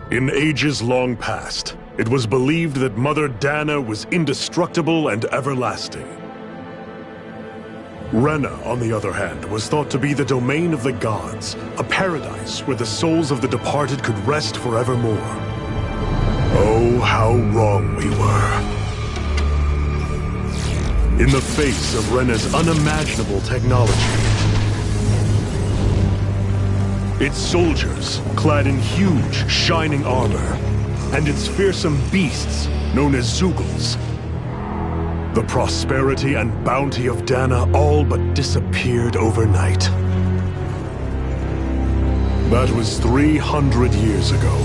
In ages long past, it was believed that Mother Dana was indestructible and everlasting. Rena, on the other hand, was thought to be the domain of the gods, a paradise where the souls of the departed could rest forevermore. Oh, how wrong we were. In the face of Rena's unimaginable technology, its soldiers, clad in huge, shining armor, and its fearsome beasts, known as Zeugles. The prosperity and bounty of Dana all but disappeared overnight. That was 300 years ago.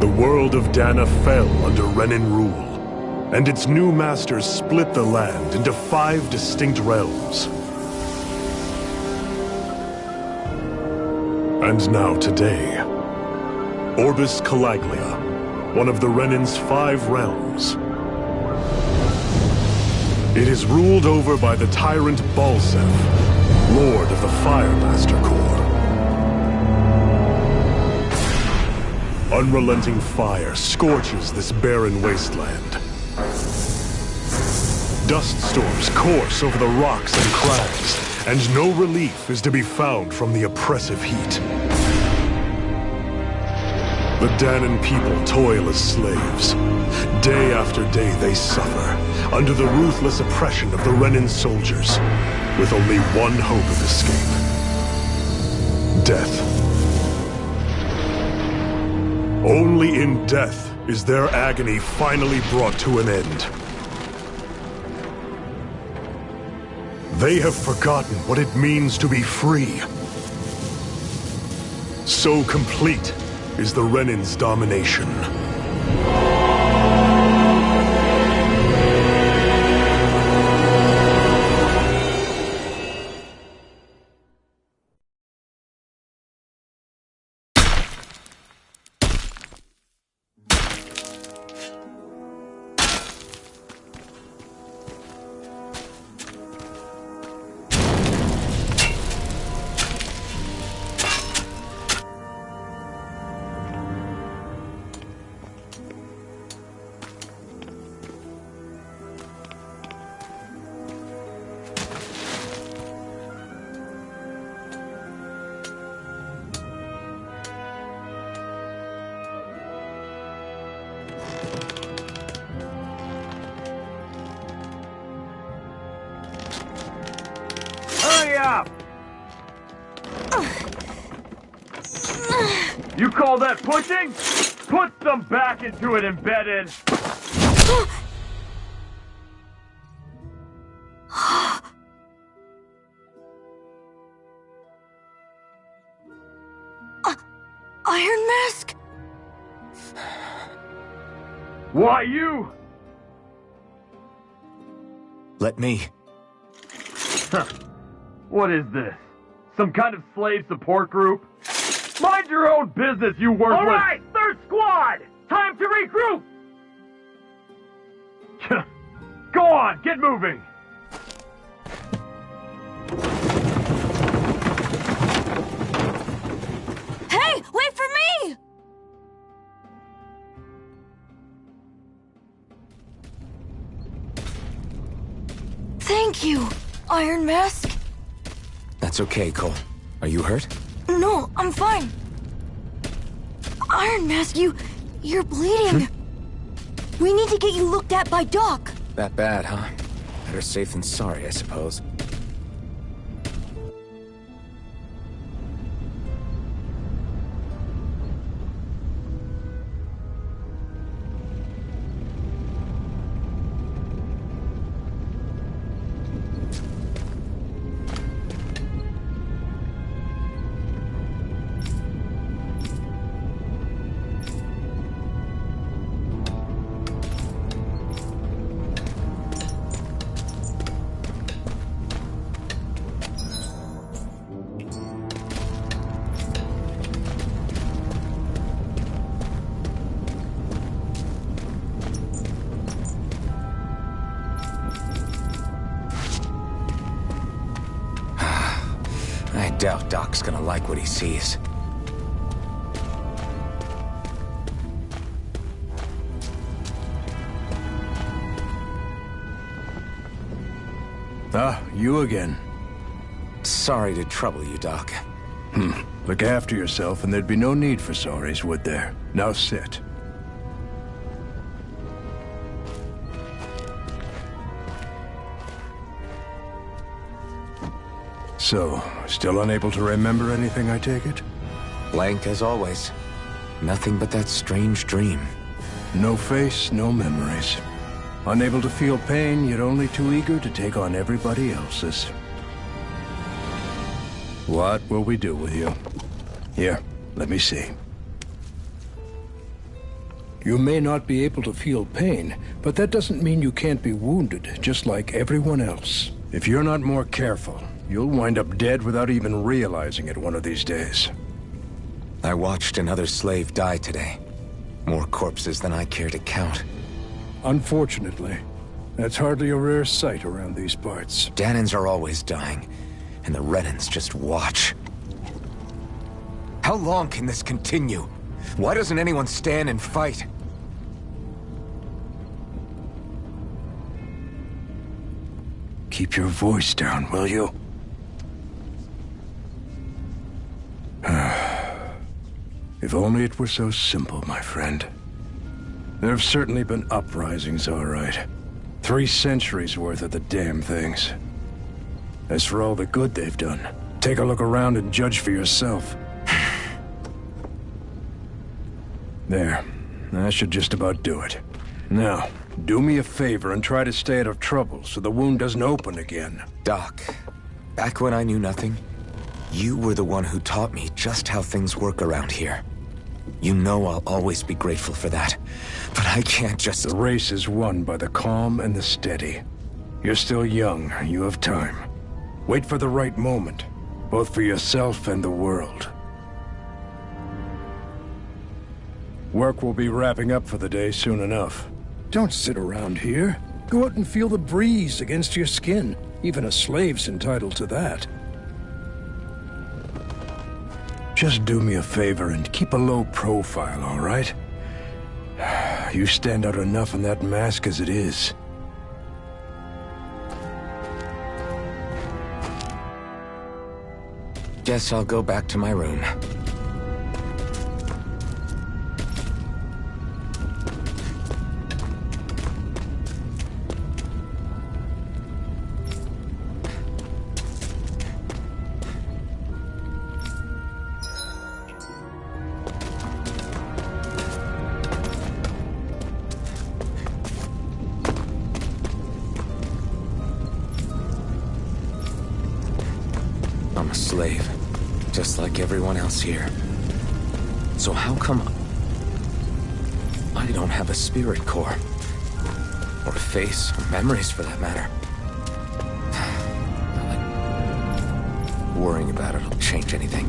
The world of Dana fell under Renan rule, and its new masters split the land into 5 distinct realms. And now today, Orbis Calaglia, one of the Renan's 5 realms. It is ruled over by the tyrant Balseph, Lord of the Firemaster Corps. Unrelenting fire scorches this barren wasteland. Dust storms course over the rocks and crags, and no relief is to be found from the oppressive heat. The Danan people toil as slaves. Day after day they suffer, under the ruthless oppression of the Renan soldiers, with only one hope of escape. Death. Only in death is their agony finally brought to an end. They have forgotten what it means to be free. So complete is the Renan's domination. You call that pushing? Put some back into it, embedded! Iron Mask? Why you? Let me. Huh. What is this? Some kind of slave support group? Mind your own business, you worthless— All right, third squad! Time to regroup! Go on, get moving! Hey, wait for me! Thank you, Iron Mask. That's okay, Cole. Are you hurt? No, I'm fine. Iron Mask, you're bleeding. We need to get you looked at by Doc. That bad, huh? Better safe than sorry, I suppose. doubt Doc's gonna like what he sees. Ah, you again. Sorry to trouble you, Doc. Look after yourself and there'd be no need for sorries, would there? Now sit. So, still unable to remember anything, I take it? Blank as always. Nothing but that strange dream. No face, no memories. Unable to feel pain, yet only too eager to take on everybody else's. What will we do with you? Here, let me see. You may not be able to feel pain, but that doesn't mean you can't be wounded, just like everyone else. If you're not more careful, you'll wind up dead without even realizing it one of these days. I watched another slave die today. More corpses than I care to count. Unfortunately, that's hardly a rare sight around these parts. Dahnans are always dying, and the Renans just watch. How long can this continue? Why doesn't anyone stand and fight? Keep your voice down, will you? If only it were so simple, my friend. There have certainly been uprisings, all right. 3 centuries worth of the damn things. As for all the good they've done, take a look around and judge for yourself. There. That should just about do it. Now, do me a favor and try to stay out of trouble so the wound doesn't open again. Doc, back when I knew nothing, you were the one who taught me just how things work around here. You know I'll always be grateful for that. But I can't just... The race is won by the calm and the steady. You're still young. You have time. Wait for the right moment, both for yourself and the world. Work will be wrapping up for the day soon enough. Don't sit around here. Go out and feel the breeze against your skin. Even a slave's entitled to that. Just do me a favor and keep a low profile, all right? You stand out enough in that mask as it is. Guess I'll go back to my room. I'm a slave, just like everyone else here. So how come I don't have a spirit core? Or a face, or memories for that matter? Not like worrying about it'll change anything.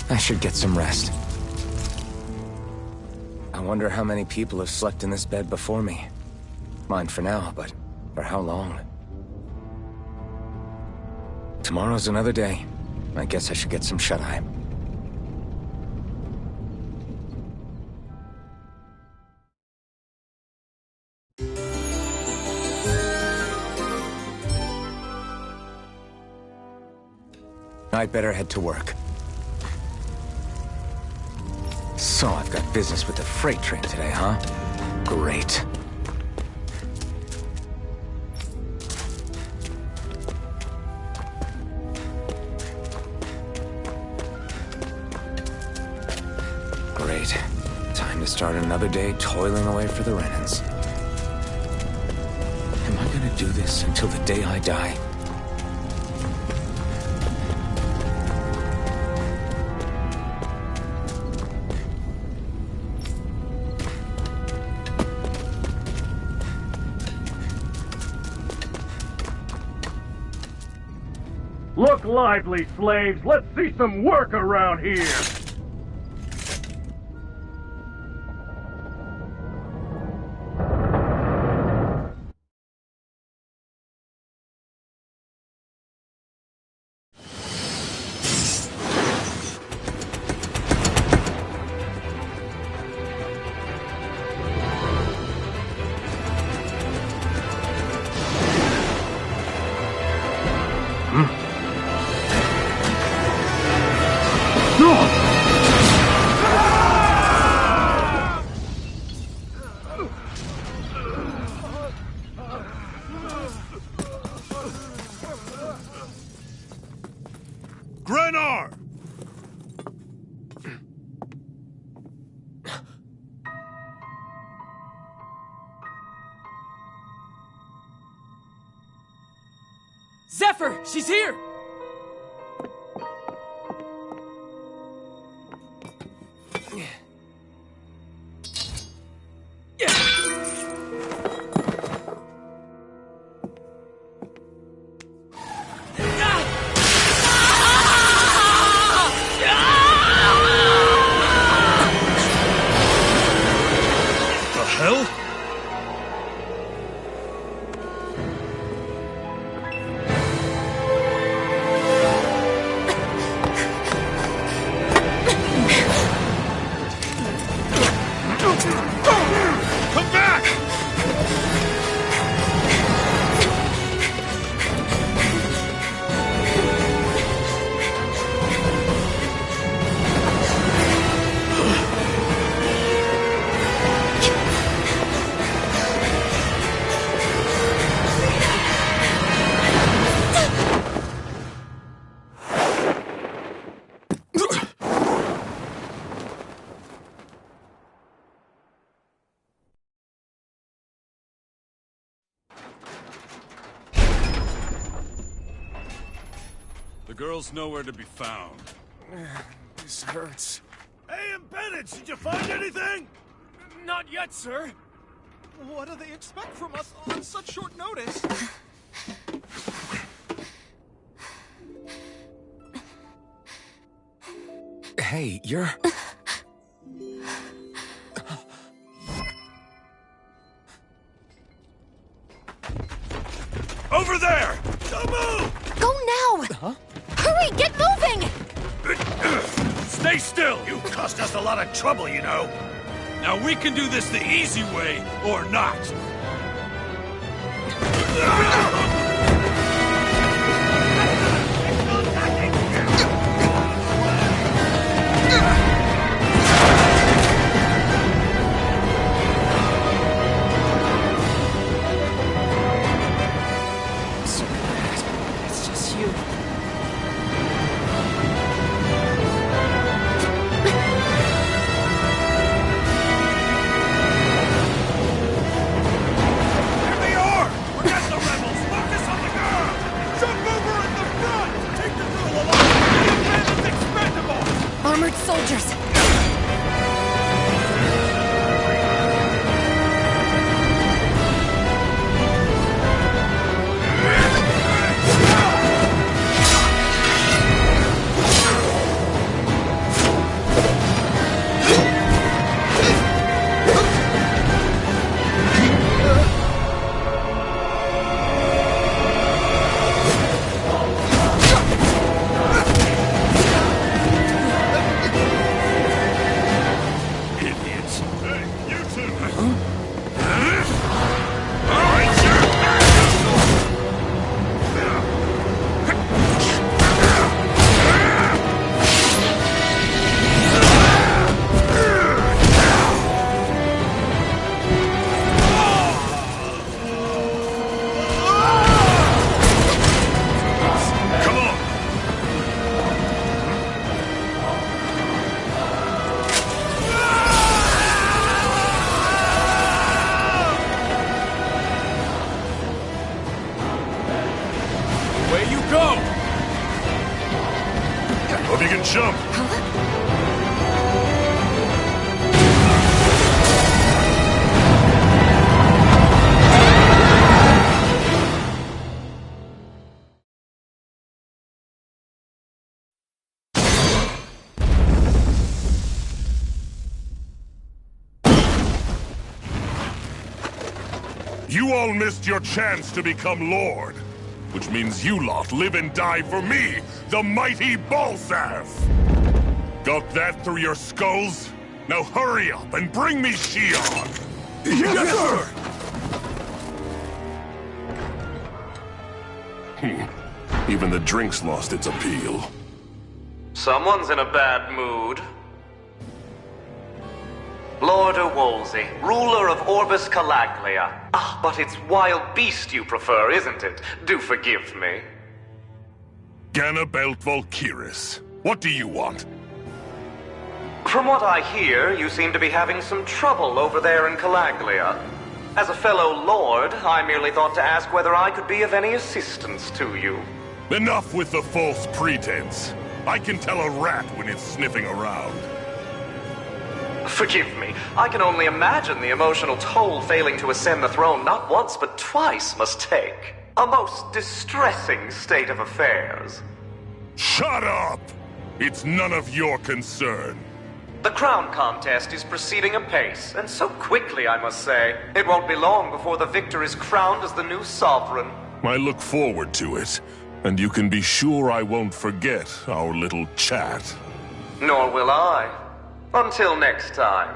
I should get some rest. I wonder how many people have slept in this bed before me. Mine for now, but for how long? Tomorrow's another day. I guess I should get some shut-eye. I'd better head to work. So I've got business with the freight train today, huh? Great. to start another day toiling away for the Renans. Am I gonna do this until the day I die? Look lively, slaves! Let's see some work around here! Grenar! Zephyr! She's here! Hell? Come back! The girl's nowhere to be found. This hurts. Hey, Bennett, did you find anything? Not yet, sir. What do they expect from us on such short notice? Hey, you're... Over there! Don't move! Go now! Huh? Hurry, get moving! Stay still! You cost us a lot of trouble, you know. Now we can do this the easy way, or not. So bad. It's just you. Here they are! We're at the rebels! Focus on the girl! Jump over at the front! Take the girl along! The man is expendable! Armored soldiers! go! Hope you can jump. You all missed your chance to become Lord. Which means you lot live and die for me, the mighty Balzath! Got that through your skulls? Now hurry up and bring me Shion! Yes, sir! Even the drink's lost its appeal. Someone's in a bad mood. Lord Wolsey, ruler of Orbis Calaglia. Ah, but it's wild beast you prefer, isn't it? Do forgive me. Ganabelt Valkyris, what do you want? From what I hear, you seem to be having some trouble over there in Calaglia. As a fellow lord, I merely thought to ask whether I could be of any assistance to you. Enough with the false pretense. I can tell a rat when it's sniffing around. Forgive me, I can only imagine the emotional toll failing to ascend the throne not once but twice must take. A most distressing state of affairs. Shut up! It's none of your concern. The crown contest is proceeding apace, and so quickly, I must say. It won't be long before the victor is crowned as the new sovereign. I look forward to it, and you can be sure I won't forget our little chat. Nor will I. Until next time.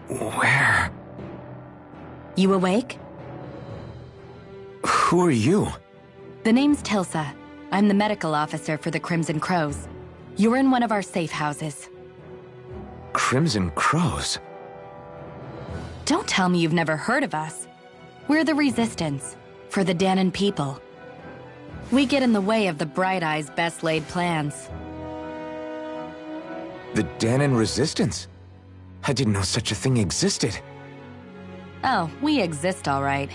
Where? You awake? Who are you? The name's Tilsa. I'm the medical officer for the Crimson Crows. You're in one of our safe houses. Crimson Crows? Don't tell me you've never heard of us. We're the Resistance, for the Dahnan people. We get in the way of the Bright Eye's best-laid plans. The Dahnan Resistance? I didn't know such a thing existed. Oh, we exist all right.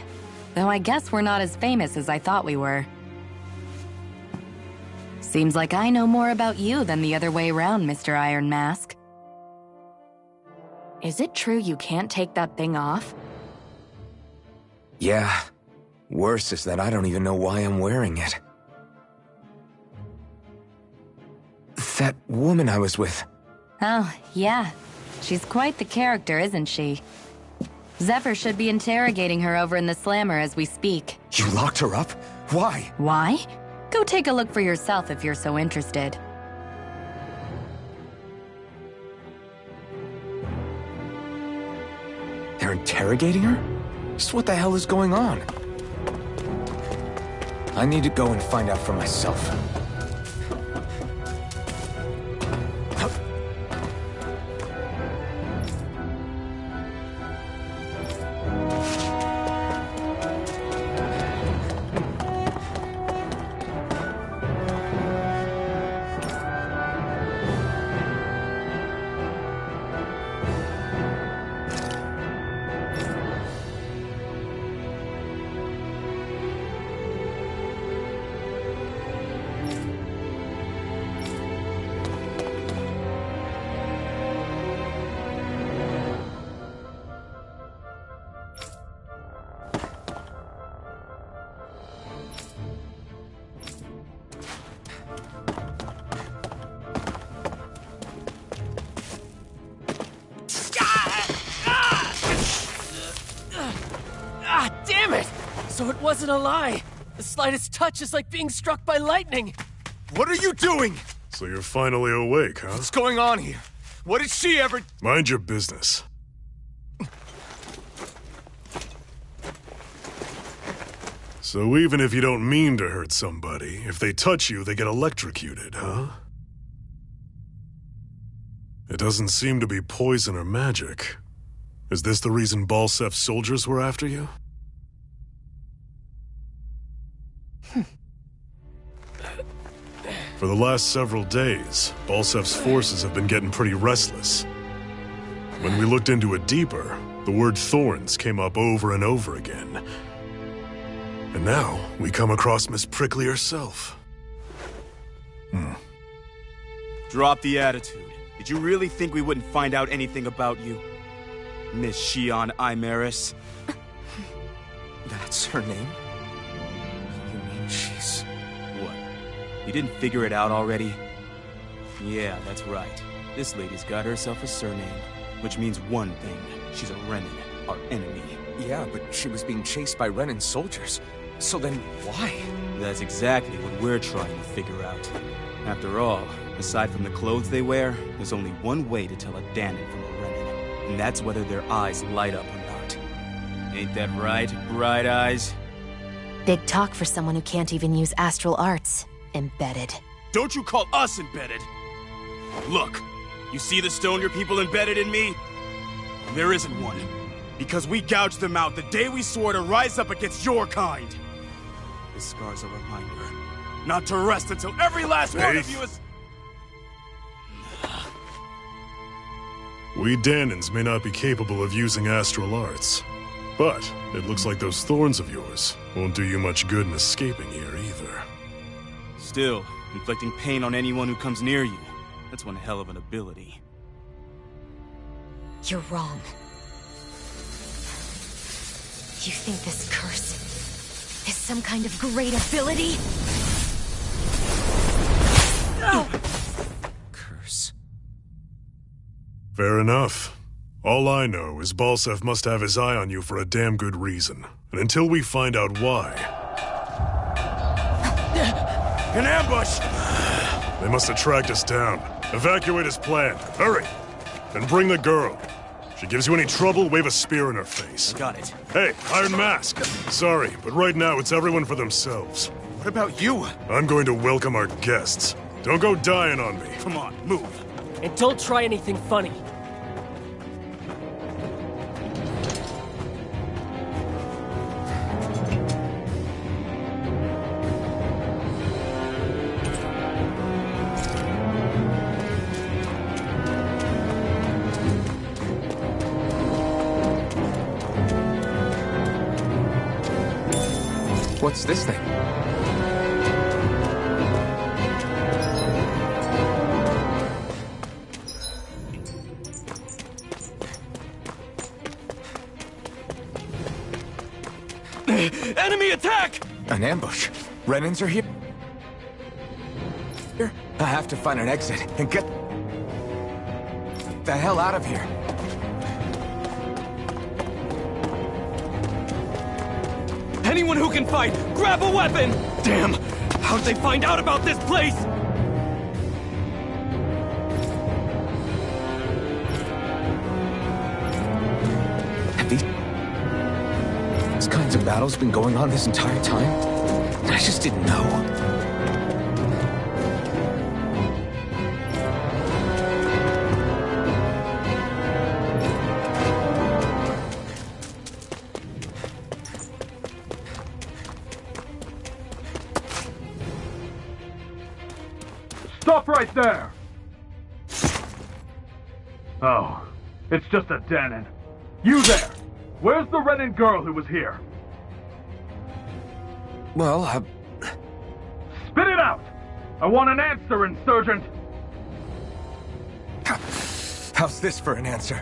Though I guess we're not as famous as I thought we were. Seems like I know more about you than the other way around, Mr. Iron Mask. Is it true you can't take that thing off? Yeah. Worse is that I don't even know why I'm wearing it. That woman I was with. Oh, yeah. She's quite the character, isn't she? Zephyr should be interrogating her over in the Slammer as we speak. You locked her up? Why? Why? Go take a look for yourself if you're so interested. They're interrogating her? Just what the hell is going on? I need to go and find out for myself. So it wasn't a lie. The slightest touch is like being struck by lightning. What are you doing? So you're finally awake, huh? What's going on here? What did she ever... Mind your business. So even if you don't mean to hurt somebody, if they touch you, they get electrocuted, huh? It doesn't seem to be poison or magic. Is this the reason Balsef's soldiers were after you? For the last several days, Balsef's forces have been getting pretty restless. When we looked into it deeper, the word thorns came up over and over again. And now, we come across Miss Prickly herself. Drop the attitude. Did you really think we wouldn't find out anything about you? Miss Shion Imaris? That's her name? You mean she's... What? You didn't figure it out already? Yeah, that's right. This lady's got herself a surname, which means one thing. She's a Renan, our enemy. Yeah, but she was being chased by Renan's soldiers. So then, why? That's exactly what we're trying to figure out. After all, aside from the clothes they wear, there's only one way to tell a Danon from a Renan, and that's whether their eyes light up or not. Ain't that right, Bright Eyes? Big talk for someone who can't even use astral arts. Embedded. Don't you call us embedded! Look, you see the stone your people embedded in me? There isn't one. Because we gouged them out the day we swore to rise up against your kind. This scar's a reminder. Not to rest until every last one of you is... We Danons may not be capable of using astral arts, but it looks like those thorns of yours won't do you much good in escaping here either. Still, inflicting pain on anyone who comes near you, that's one hell of an ability. You're wrong. You think this curse is some kind of great ability? Curse. Fair enough. All I know is Balsef must have his eye on you for a damn good reason. And until we find out why... An ambush! They must have tracked us down. Evacuate as planned. Hurry! And bring the girl. If she gives you any trouble, wave a spear in her face. Got it. Hey, Iron Mask! Sorry, but right now it's everyone for themselves. What about you? I'm going to welcome our guests. Don't go dying on me. Come on, move. And don't try anything funny. What's this thing? Enemy attack! An ambush. Renans are here. I have to find an exit and get the hell out of here. Anyone who can fight, grab a weapon! Damn! How'd they find out about this place? Have these kinds of battles been going on this entire time? I just didn't know. Stop right there! Oh, it's just a Danon. You there! Where's the Renan girl who was here? Well, Spit it out! I want an answer, Insurgent! How's this for an answer?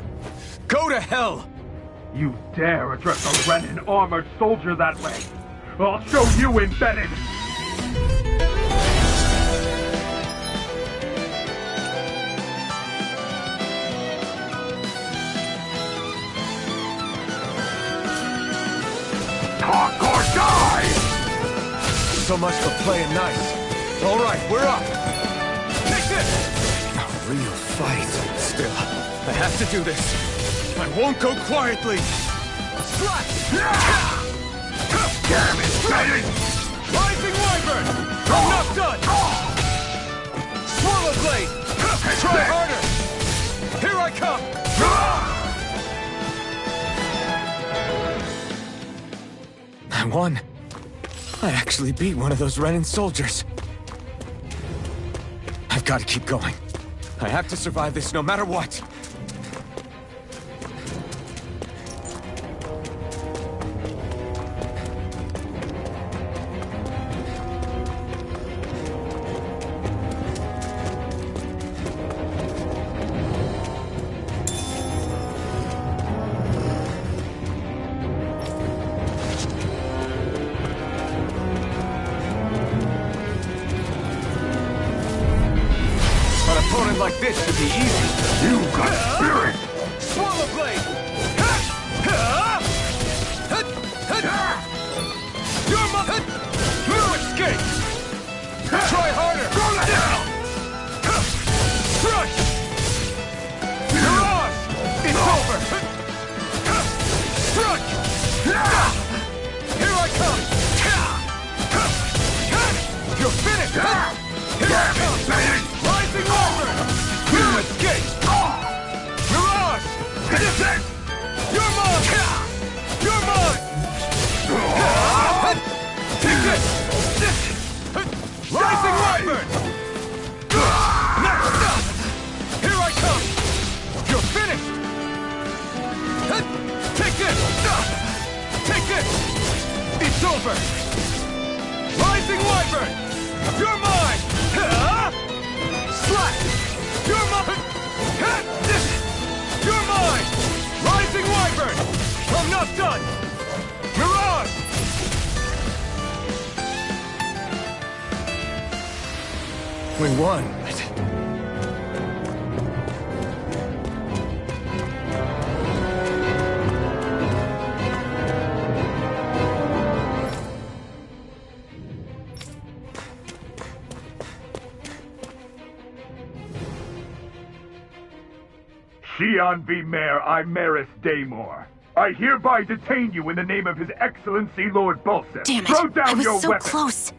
Go to hell! You dare address a Renan armored soldier that way? I'll show you, embedded! Talk or die! So much for playing nice. All right, we're up. Take this! A real fight. Still, I have to do this. I won't go quietly. Slash! Damn it, Rising Wyvern! I'm not done! Swallow Blade! Try harder! Here I come! I won. I actually beat one of those Renan soldiers. I've got to keep going. I have to survive this no matter what. Like this should be easy. You got spirit! Swallow Blade! You're my... No escape! Try harder! Go down! Crush! Mirage! It's over! Crush! Here I come! You're finished! Here I come! Rising Wyvern! You escape! Mirage! You're mine! You're mine! Take this! Rising Wyvern! Next up! Here I come! You're finished! Take this! Take this! It's over! Rising Wyvern! You're mine! Slap! You're mine! You're mine! Rising Wyvern! I'm not done! Mirage! We won. Xi'an V. Mayor Imaris Daymore. I hereby detain you in the name of His Excellency Lord Bulseth. Damn it! Throw down I was your so weapon. close.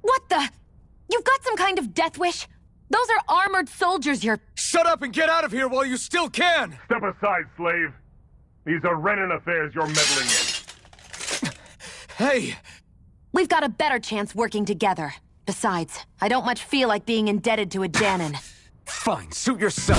What the? You've got some kind of death wish? Those are armored soldiers you're... Shut up and get out of here while you still can! Step aside, slave. These are Renan affairs you're meddling in. Hey! We've got a better chance working together. Besides, I don't much feel like being indebted to a Danon. Fine, suit yourself.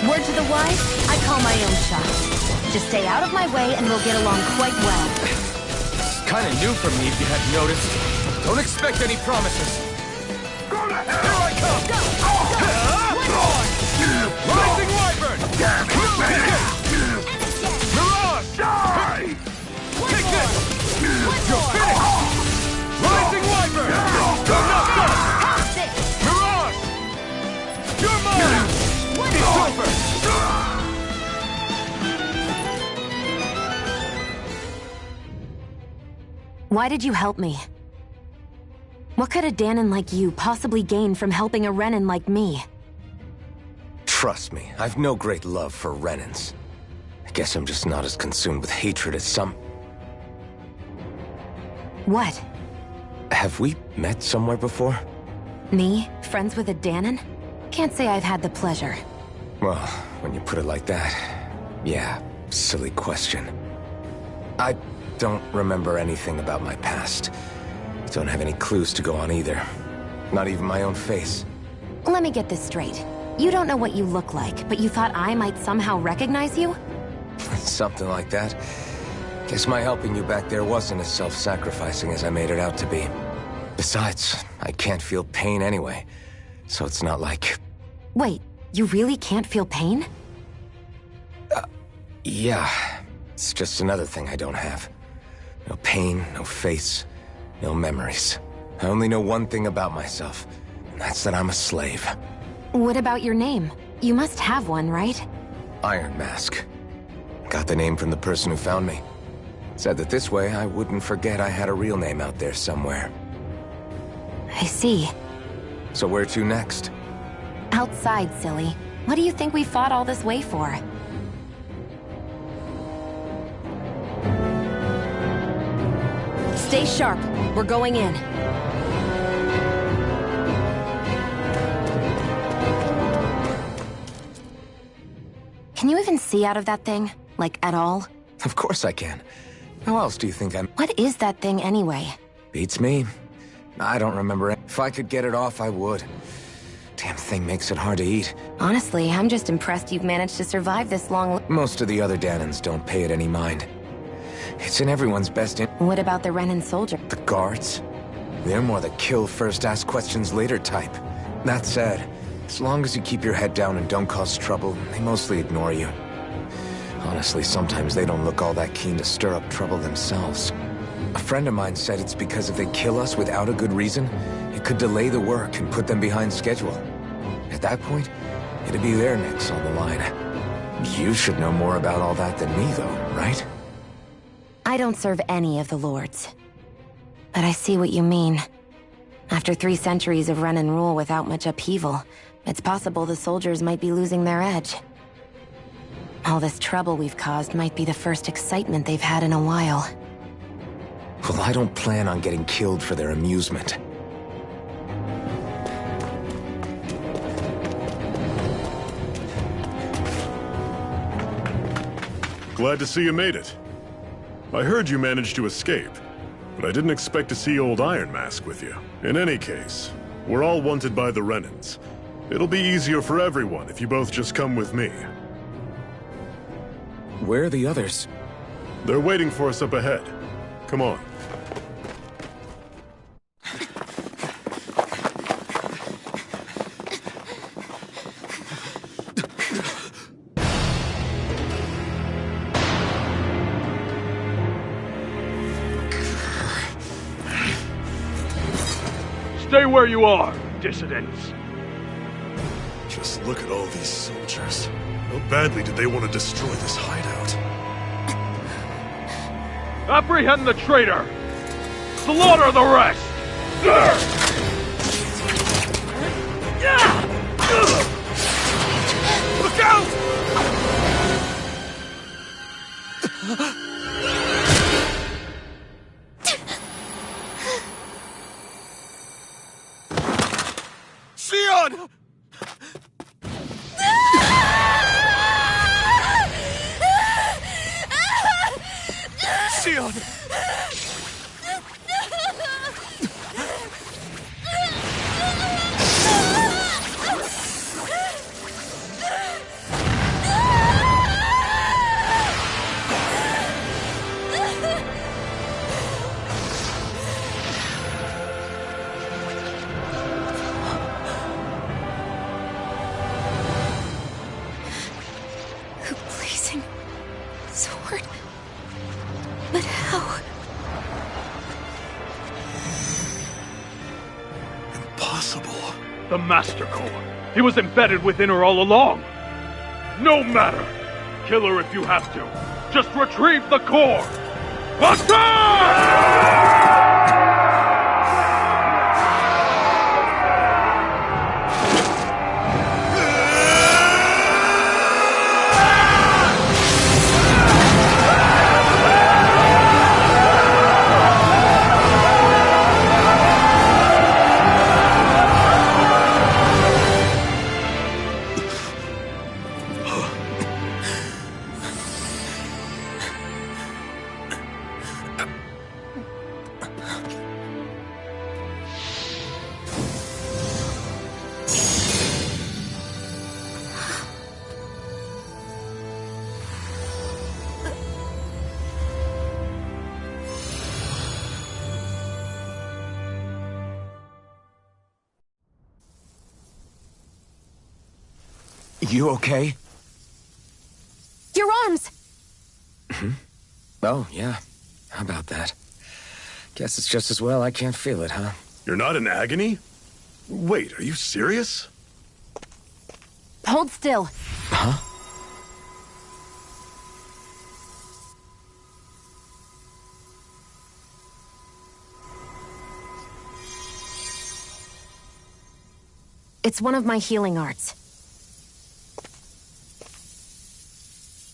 Word to the wise, I call my own shot. Just stay out of my way and we'll get along quite well. It's kinda new for me if you hadn't noticed. Don't expect any promises. Go to hell! Here I come! Go! Rising Wyvern! Mirage! Die! Take this! You're finished! Rising Wyvern! You're not done! Mirage! You're mine! It's over! Why did you help me? What could a Danon like you possibly gain from helping a Renan like me? Trust me, I've no great love for Renans. I guess I'm just not as consumed with hatred as some... What? Have we met somewhere before? Me? Friends with a Danon? Can't say I've had the pleasure. Well, when you put it like that, yeah, silly question. I don't remember anything about my past. Don't have any clues to go on either. Not even my own face. Let me get this straight. You don't know what you look like, but you thought I might somehow recognize you? Something like that. Guess my helping you back there wasn't as self-sacrificing as I made it out to be. Besides, I can't feel pain anyway, so it's not like... Wait, you really can't feel pain? Yeah, it's just another thing I don't have. No pain, no face, no memories. I only know one thing about myself, and that's that I'm a slave. What about your name? You must have one, right? Iron Mask. Got the name from the person who found me. Said that this way I wouldn't forget I had a real name out there somewhere. I see. So where to next? Outside, silly. What do you think we fought all this way for? Stay sharp. We're going in. Can you even see out of that thing? Like, at all? Of course I can. How else do you think I'm— What is that thing anyway? Beats me. I don't remember it. If I could get it off, I would. Damn thing makes it hard to eat. Honestly, I'm just impressed you've managed to survive this long. Most of the other Dahnans don't pay it any mind. It's in everyone's best in— What about the Renan soldier? The guards? They're more the kill first, ask questions later type. That said, as long as you keep your head down and don't cause trouble, they mostly ignore you. Honestly, sometimes they don't look all that keen to stir up trouble themselves. A friend of mine said it's because if they kill us without a good reason, it could delay the work and put them behind schedule. At that point, it'd be their necks on the line. You should know more about all that than me, though, right? I don't serve any of the lords. But I see what you mean. After 3 centuries of run and rule without much upheaval, it's possible the soldiers might be losing their edge. All this trouble we've caused might be the first excitement they've had in a while. Well, I don't plan on getting killed for their amusement. Glad to see you made it. I heard you managed to escape, but I didn't expect to see old Iron Mask with you. In any case, we're all wanted by the Renans. It'll be easier for everyone if you both just come with me. Where are the others? They're waiting for us up ahead. Come on. Stay where you are, dissidents. Just look at all these soldiers. How badly did they want to destroy this hideout? Apprehend the traitor! Slaughter the rest! Look out! Sion! Sion! A blazing sword. But how? Impossible. The Master Core. He was embedded within her all along. No matter. Kill her if you have to. Just retrieve the core. Attack! You okay? Your arms! Oh, yeah. How about that? Guess it's just as well I can't feel it, huh? You're not in agony? Wait, are you serious? Hold still. Huh? It's one of my healing arts.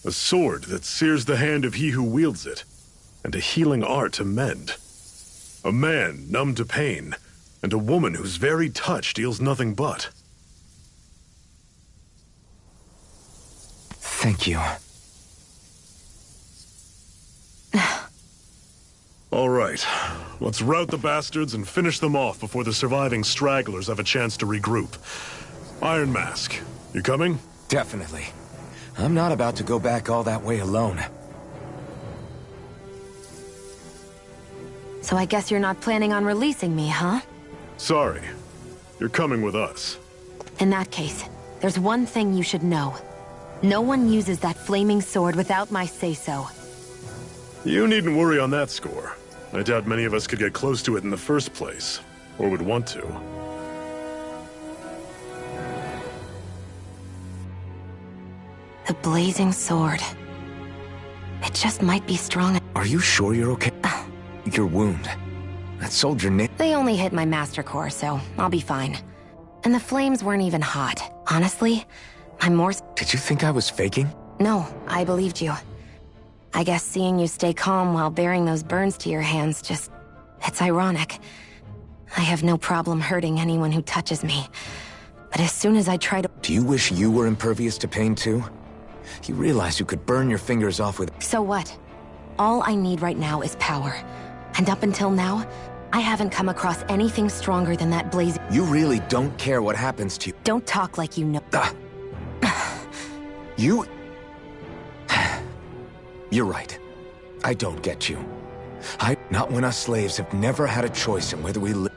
A sword that sears the hand of he who wields it, and a healing art to mend. A man numb to pain, and a woman whose very touch deals nothing but. Thank you. All right, let's rout the bastards and finish them off before the surviving stragglers have a chance to regroup. Iron Mask, you coming? Definitely. I'm not about to go back all that way alone. So I guess you're not planning on releasing me, huh? Sorry. You're coming with us. In that case, there's one thing you should know. No one uses that flaming sword without my say-so. You needn't worry on that score. I doubt many of us could get close to it in the first place, or would want to. The blazing sword. It just might be strong. Are you sure you're okay? Your wound. That soldier They only hit my master core, so I'll be fine. And the flames weren't even hot. Honestly, I'm more... Did you think I was faking? No, I believed you. I guess seeing you stay calm while bearing those burns to your hands just... It's ironic. I have no problem hurting anyone who touches me. But as soon as I try to... Do you wish you were impervious to pain too? You realize you could burn your fingers off with... So what? All I need right now is power. And up until now, I haven't come across anything stronger than that blazing... You really don't care what happens to you. Don't talk like you know... You... You're right. I don't get you. Not when us slaves have never had a choice in whether we live...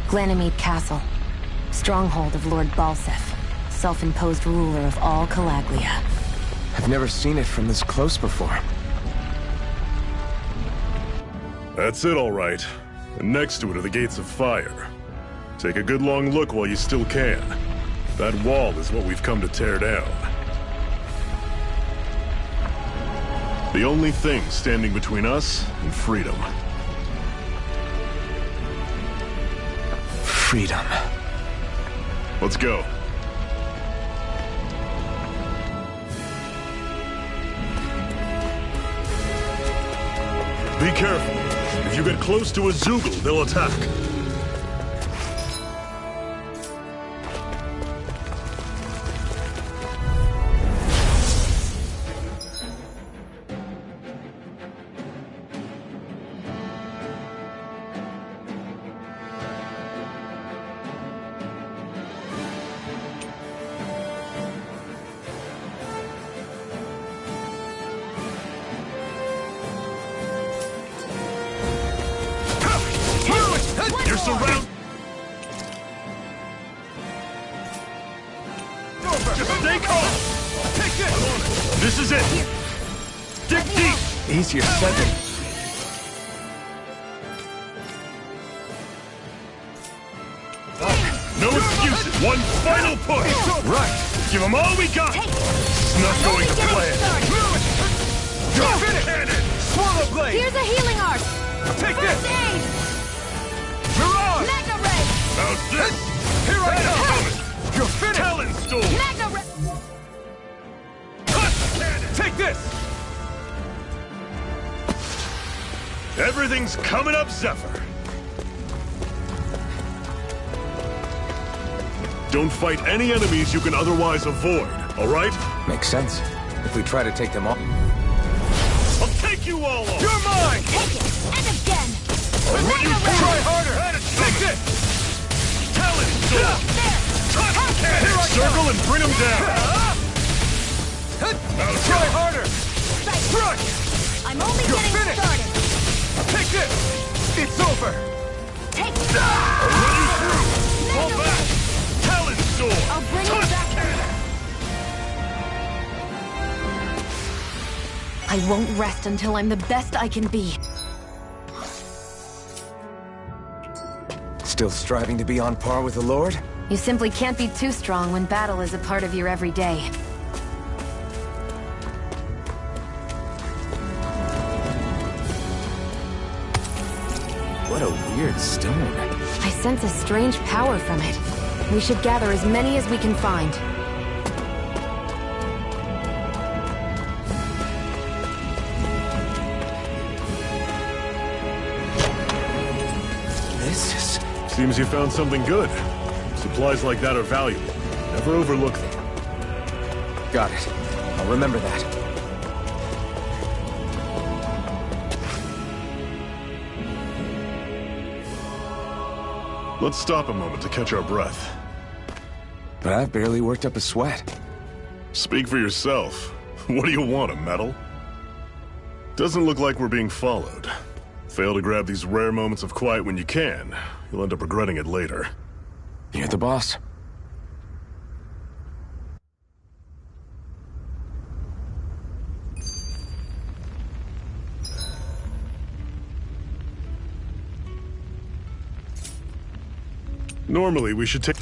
Glanimede Castle. Stronghold of Lord Balseph, self-imposed ruler of all Calaglia. I've never seen it from this close before. That's it, all right. And next to it are the Gates of Fire. Take a good long look while you still can. That wall is what we've come to tear down. The only thing standing between us and freedom. Freedom. Let's go. Be careful. If you get close to a Zeugle, they'll attack. You're surrounded. Just stay calm. Take this. This is it. Dig deep. Easier said than... No excuses. One final push. Right. Give them all we got. It's not going to plan. You're finished! Swallow Blade! Here's a healing art! Take First this! aid! Mirage! Mega Ray! How's this? Here I come! You're finished! Talon Storm. Mega Ray! Take this! Everything's coming up, Zephyr. Don't fight any enemies you can otherwise avoid, all right? Makes sense. If we try to take them all... I'll take you all off! You're mine! Take it! And again! When you Try harder! Take this! Talon Storm! There! Circle and bring them down! Try harder! Right. I'm only You're getting finished. started! Take this! It's over! Take I'll run you through! Fall Mega back! Ray! Talon Storm! I'll bring you back! I won't rest until I'm the best I can be. Still striving to be on par with the Lord? You simply can't be too strong when battle is a part of your everyday. What a weird stone. I sense a strange power from it. We should gather as many as we can find. This is... Seems you found something good. Supplies like that are valuable. Never overlook them. Got it. I'll remember that. Let's stop a moment to catch our breath. But I've barely worked up a sweat. Speak for yourself. What do you want, a medal? Doesn't look like we're being followed. Fail to grab these rare moments of quiet when you can. You'll end up regretting it later. You're the boss. Normally, we should take...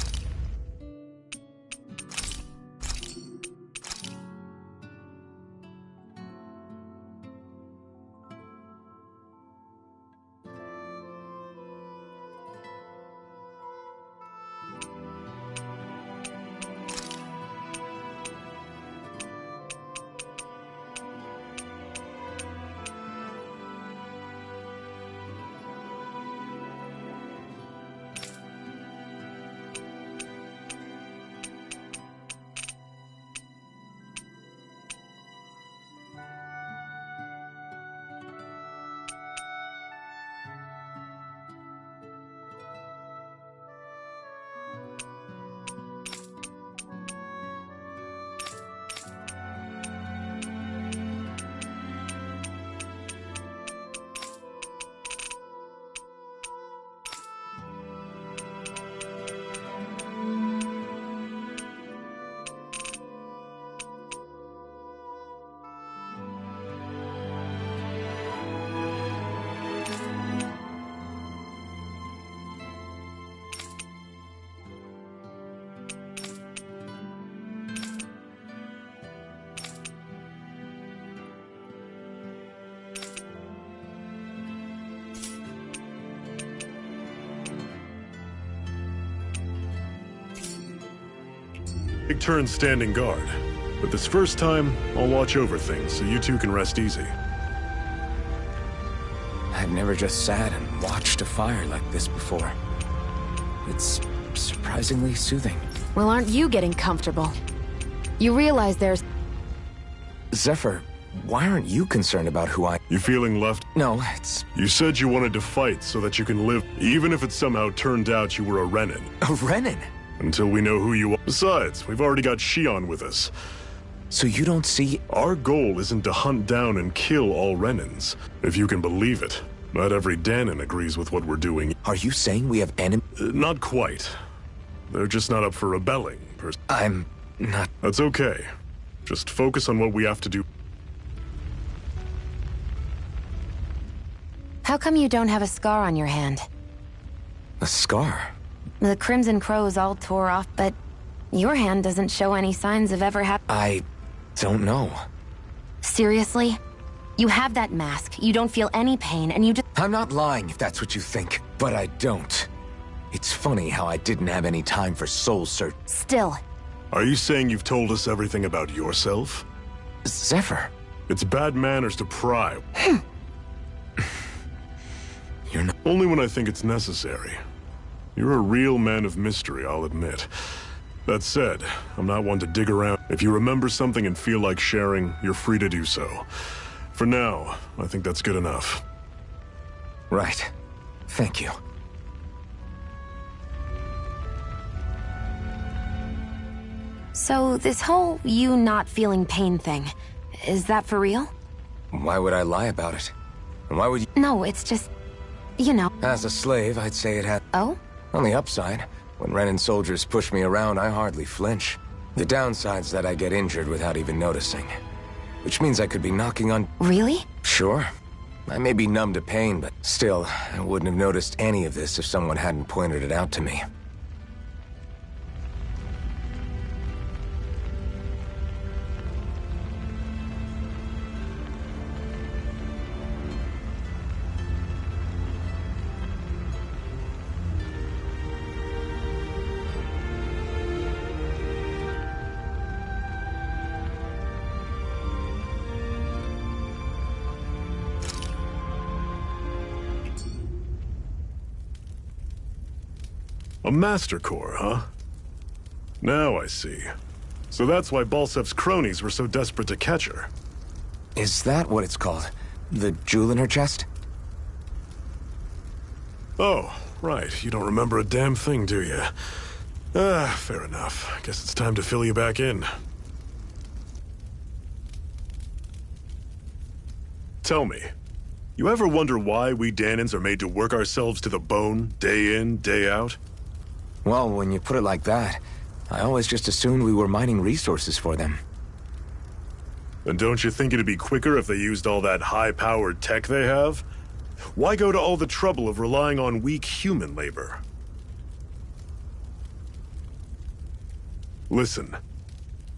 Take turns standing guard. But this first time, I'll watch over things so you two can rest easy. I've never just sat and watched a fire like this before. It's surprisingly soothing. Well, aren't you getting comfortable? You realize there's... Zephyr, why aren't you concerned about who I... You feeling left? No, it's... You said you wanted to fight so that you can live, even if it somehow turned out you were a Renan. A Renan? Until we know who you are. Besides, we've already got Shion with us. So you don't see... Our goal isn't to hunt down and kill all Renans. If you can believe it. Not every Danon agrees with what we're doing. Are you saying we have enemies? Not quite. They're just not up for rebelling. I'm not... That's okay. Just focus on what we have to do. come you don't have a scar on your hand? A scar? The Crimson Crows all tore off, but your hand doesn't show any signs of ever I don't know. Seriously? You have that mask, you don't feel any pain, and you just— I'm not lying if that's what you think, but I don't. It's funny how I didn't have any time for soul search. Still. Are you saying you've told us everything about yourself? Zephyr. It's bad manners to pry. You're not— Only when I think it's necessary. You're a real man of mystery, I'll admit. That said, I'm not one to dig around. If you remember something and feel like sharing, you're free to do so. For now, I think that's good enough. Right. Thank you. So, this whole you not feeling pain thing, is that for real? Why would I lie about it? And why would you— No, it's just, you know. As a slave, I'd say it had— Oh? On the upside, when Renan soldiers push me around, I hardly flinch. The downside's that I get injured without even noticing. Which means I could be knocking on— Really? Sure. I may be numb to pain, but still, I wouldn't have noticed any of this if someone hadn't pointed it out to me. A Master Core, huh? Now I see. So that's why Balsef's cronies were so desperate to catch her. Is that what it's called? The jewel in her chest? Oh, right. You don't remember a damn thing, do you? Fair enough. Guess it's time to fill you back in. Tell me, you ever wonder why we Dahnans are made to work ourselves to the bone, day in, day out? Well, when you put it like that, I always just assumed we were mining resources for them. And don't you think it'd be quicker if they used all that high-powered tech they have? Why go to all the trouble of relying on weak human labor? Listen,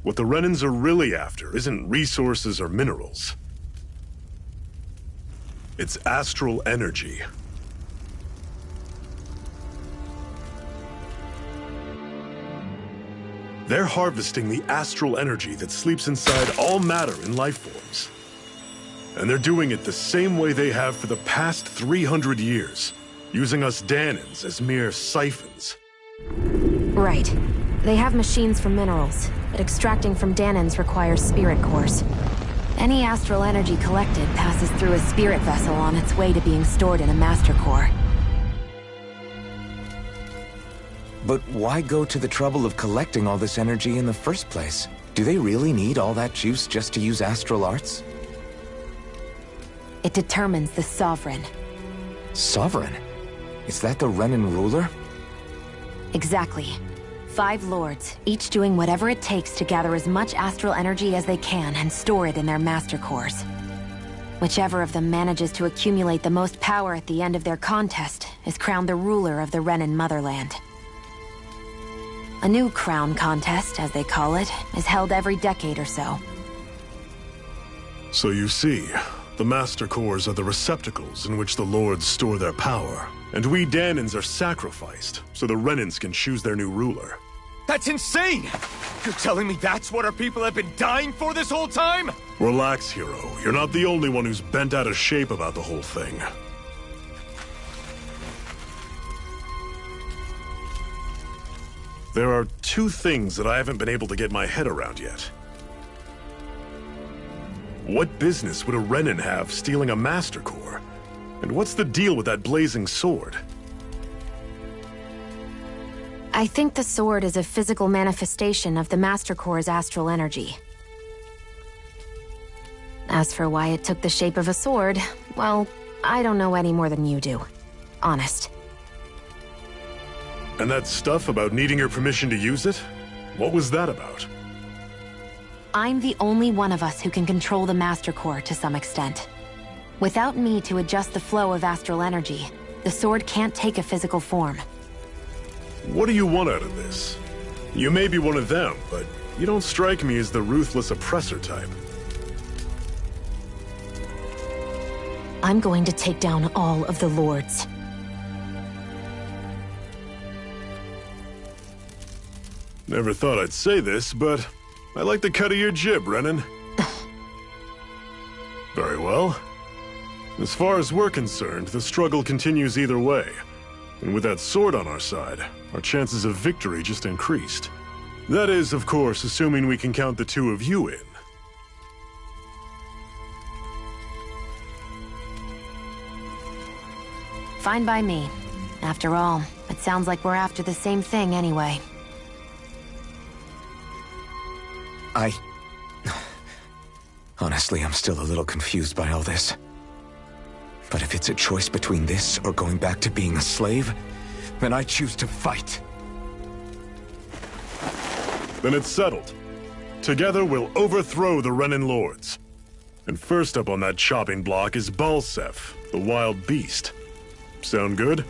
what the Renans are really after isn't resources or minerals. It's astral energy. They're harvesting the astral energy that sleeps inside all matter in life forms. And they're doing it the same way they have for the past 300 years, using us Dahnans as mere siphons. Right. They have machines for minerals, but extracting from Dahnans requires spirit cores. Any astral energy collected passes through a spirit vessel on its way to being stored in a Master Core. But why go to the trouble of collecting all this energy in the first place? Do they really need all that juice just to use astral arts? It determines the Sovereign. Sovereign? Is that the Renan ruler? Exactly. 5 lords, each doing whatever it takes to gather as much astral energy as they can and store it in their Master Cores. Whichever of them manages to accumulate the most power at the end of their contest is crowned the ruler of the Renan motherland. A new crown contest, as they call it, is held every decade or so. So you see, the Master Cores are the receptacles in which the Lords store their power. And we Dahnans are sacrificed, so the Renans can choose their new ruler. That's insane! You're telling me that's what our people have been dying for this whole time? Relax, hero. You're not the only one who's bent out of shape about the whole thing. There are 2 things that I haven't been able to get my head around yet. What business would a Renan have stealing a Master Core? And what's the deal with that blazing sword? I think the sword is a physical manifestation of the Master Core's astral energy. As for why it took the shape of a sword, well, I don't know any more than you do. Honest. And that stuff about needing your permission to use it? What was that about? I'm the only one of us who can control the Master Core to some extent. Without me to adjust the flow of astral energy, the sword can't take a physical form. What do you want out of this? You may be one of them, but you don't strike me as the ruthless oppressor type. I'm going to take down all of the lords. Never thought I'd say this, but I like the cut of your jib, Renan. Very well. As far as we're concerned, the struggle continues either way. And with that sword on our side, our chances of victory just increased. That is, of course, assuming we can count the two of you in. Fine by me. After all, it sounds like we're after the same thing anyway. Honestly, I'm still a little confused by all this. But if it's a choice between this or going back to being a slave, then I choose to fight. Then it's settled. Together we'll overthrow the Renan Lords. And first up on that chopping block is Balseph, the wild beast. Sound good?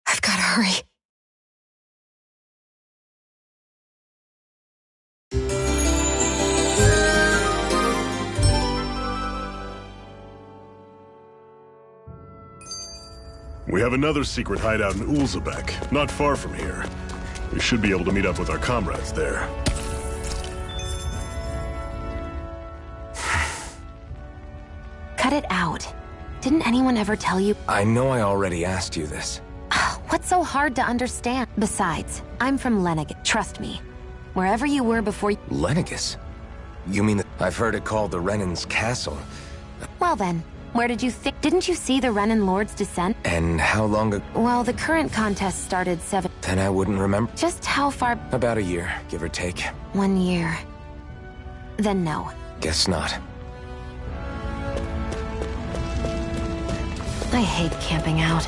I've got to hurry. We have another secret hideout in Ulzebek, not far from here. We should be able to meet up with our comrades there. Cut it out. Didn't anyone ever tell you? I know I already asked you this. What's so hard to understand? Besides, I'm from Lenegis. Trust me. Wherever you were before you... Lenegis? You mean that I've heard it called the Renan's Castle? Well then, where did you think... Didn't you see the Renan Lords descend? And how long ago? Well, the current contest started 7... Then I wouldn't remember. Just how far... About a year, give or take. 1 year. Then no. Guess not. I hate camping out.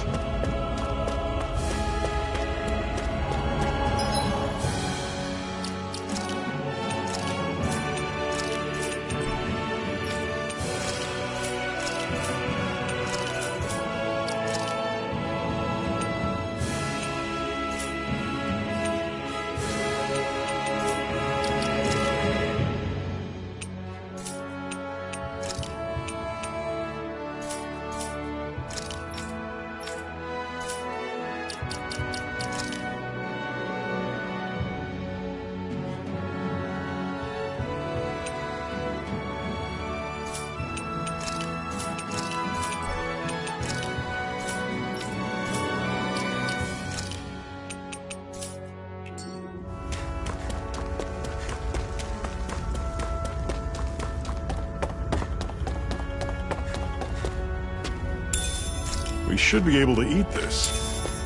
We should be able to eat this.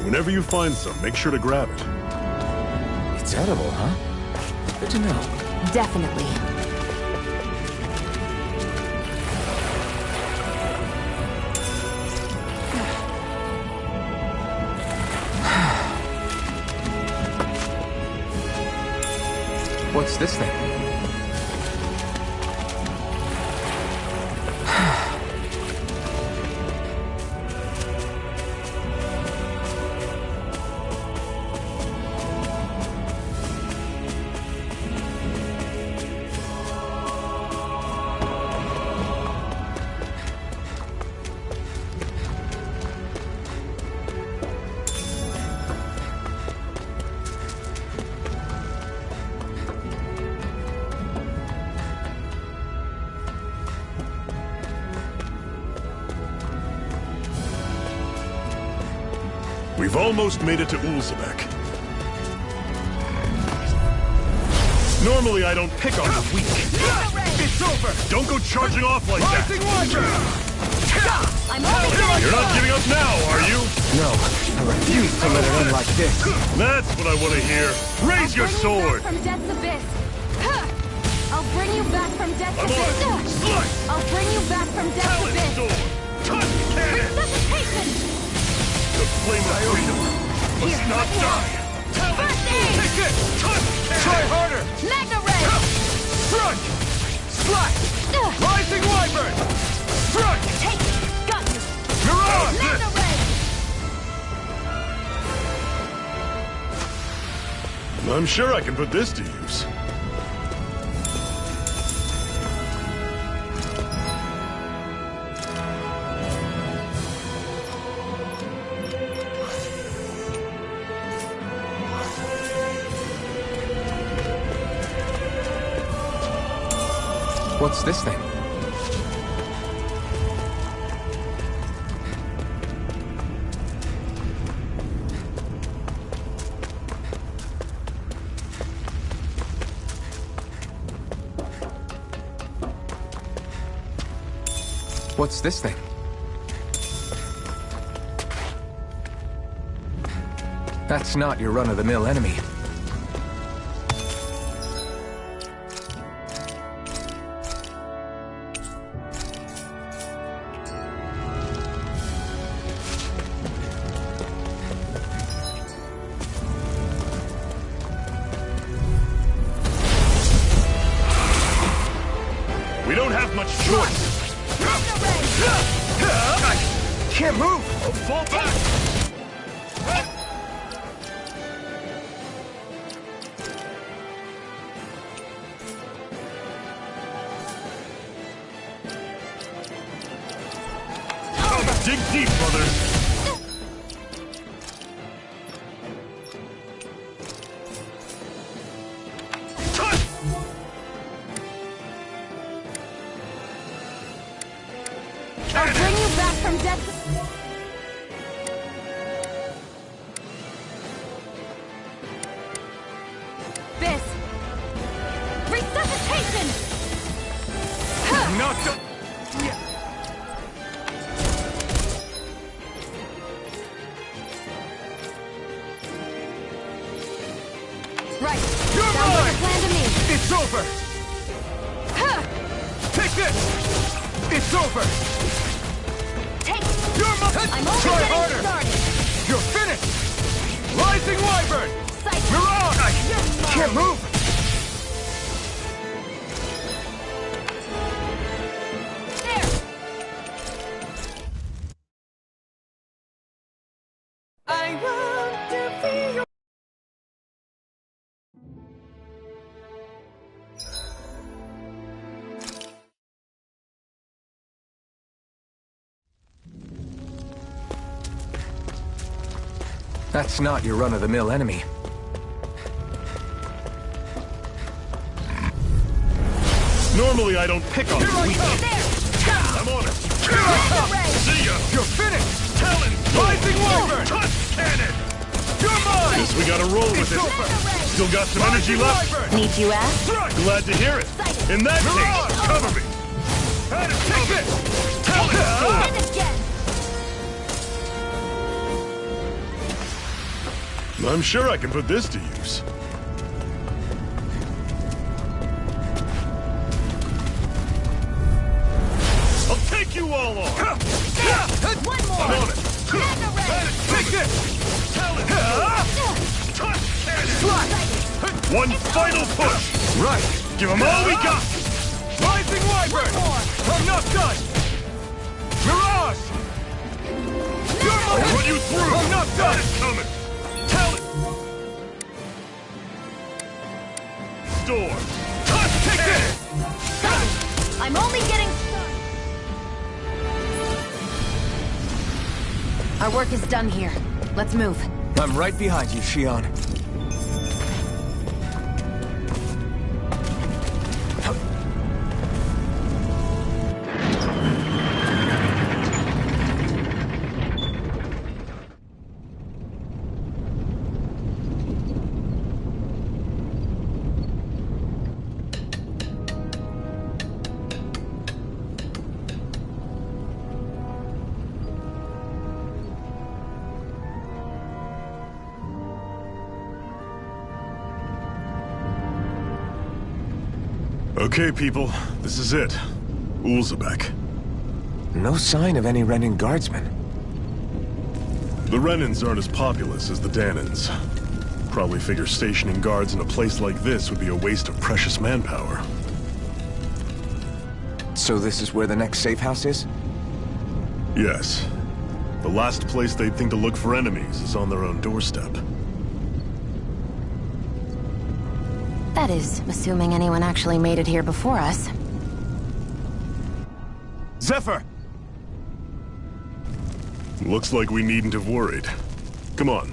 Whenever you find some, make sure to grab it. It's edible, huh? Good to know. Definitely. What's this thing? We've almost made it to Ulzebek. Normally I don't pick on the weak. It's over! Don't go charging off like that! Rising Watcher! I'm over here! You're not giving up now, are you? No, I refuse to let it end like this. That's what I want to hear. Raise your sword! From Death's Abyss. I'll bring you back from Death's I'm on it. Abyss. Slice! I'll bring you back from Death's Talon Abyss. sword! Touch cannon! Resuscitation! The flame of freedom must not die! Talon First sword! aid! Take it! Touch cannon! Try harder! Magna Ray! Strike! Slash! Rising Wyvern! Strike! Take it! Got you! Mirage! Magna Ray! I'm sure I can put this to use. What's this thing? What's this thing? That's not your run-of-the-mill enemy. We don't have much choice. Can't move! I'll fall back! Dig deep, brother! I'll bring you back from Death's... Abyss! Resuscitation! Not done! Right. You're Sounds like a mine! plan to me. It's over! Take this! It's over! Take... You're mine! I'm only Try getting harder! started. You're finished! Rising Wyvern! Sight. Mirage! You're mine. Can't move! There. I want to be your... That's not your run-of-the-mill enemy. Normally I don't pick on weak. There. I'm on it. Magna Ray. See ya! You're finished! Talon sword! Rising Wyvern! Touch cannon! You're mine! Guess we gotta roll with It's it. over! Still got some energy left? Wyvern! Need you ask? Strike! Glad to hear it. In that Mirage! case, cover me. Take this! Talon sword! And again. I'm sure I can put this to use. I'll take you all on. One more. I'm on it. Magna Ray. Take this! Talon sword! Touch cannon! Slash! One final push. Right! Give them all we got. Rising Wyvern! More. I'm not done! Mirage! You're I'll mine! run you through. I'm not done! It's coming. Talon. Storm. Touch Take cannon! this! I'm only getting started. Our work is done here. Let's move. I'm right behind you, Shion. Okay, people, this is it. Ulzebek. No sign of any Renan guardsmen. The Renans aren't as populous as the Danans. Probably figure stationing guards in a place like this would be a waste of precious manpower. So this is where the next safe house is? Yes. The last place they'd think to look for enemies is on their own doorstep. That is, assuming anyone actually made it here before us. Zephyr! Looks like we needn't have worried. Come on.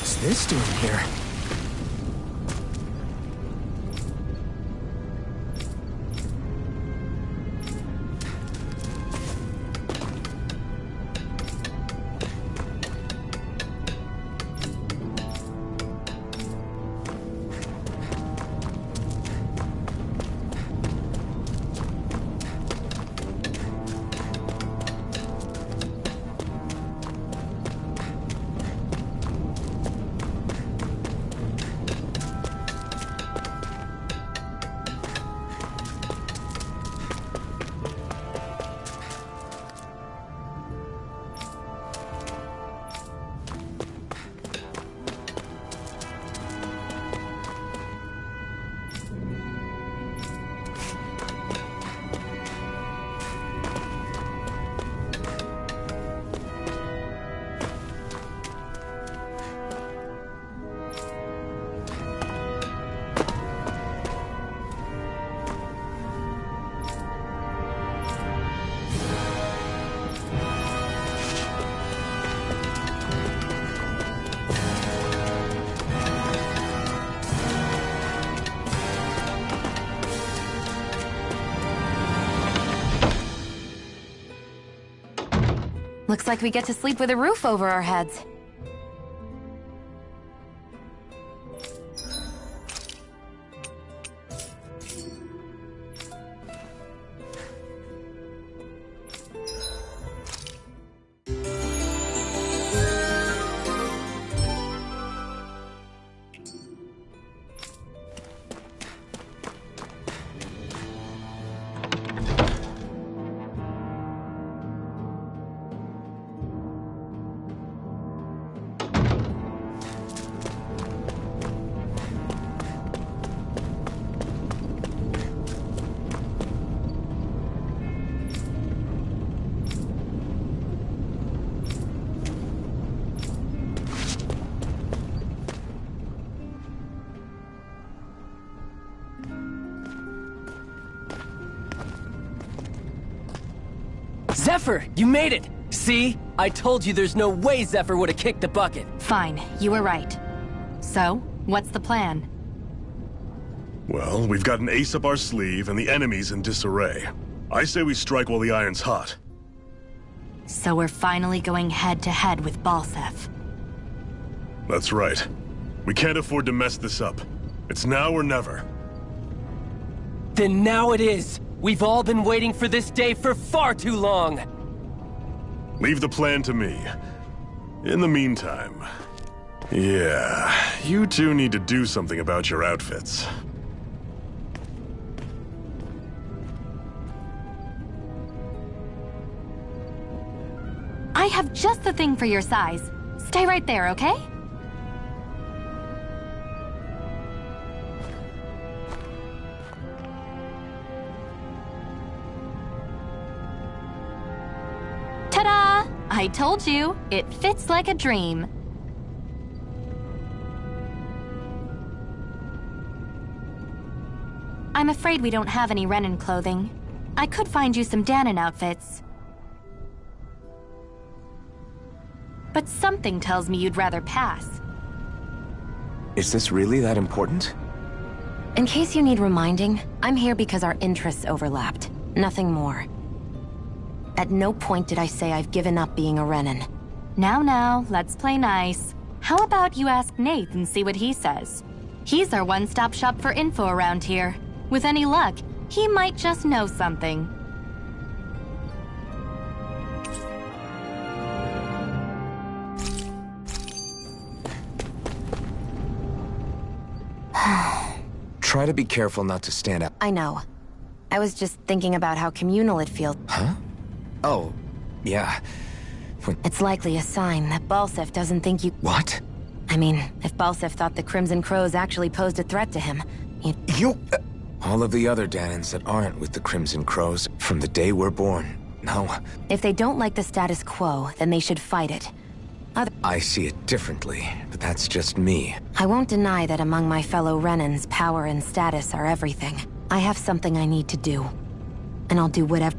What's this doing here? Looks like we get to sleep with a roof over our heads. Zephyr, you made it! See? I told you there's no way Zephyr would have kicked the bucket. Fine, you were right. So, what's the plan? Well, we've got an ace up our sleeve and the enemy's in disarray. I say we strike while the iron's hot. So we're finally going head-to-head with Balseph. That's right. We can't afford to mess this up. It's now or never. Then now it is! We've all been waiting for this day for far too long! Leave the plan to me. In the meantime... yeah, you two need to do something about your outfits. I have just the thing for your size. Stay right there, okay? I told you, it fits like a dream. I'm afraid we don't have any Renan clothing. I could find you some Dahnan outfits. But something tells me you'd rather pass. Is this really that important? In case you need reminding, I'm here because our interests overlapped. Nothing more. At no point did I say I've given up being a Renan. Now, let's play nice. How about you ask Nath and see what he says? He's our one-stop shop for info around here. With any luck, he might just know something. Try to be careful not to stand out. I know. I was just thinking about how communal it feels. Huh? Oh, yeah. It's likely a sign that Balseph doesn't think you... What? I mean, if Balseph thought the Crimson Crows actually posed a threat to him, You... all of the other Dahnans that aren't with the Crimson Crows, from the day we're born, no. If they don't like the status quo, then they should fight it. I see it differently, but that's just me. I won't deny that among my fellow Renans, power and status are everything. I have something I need to do. And I'll do whatever...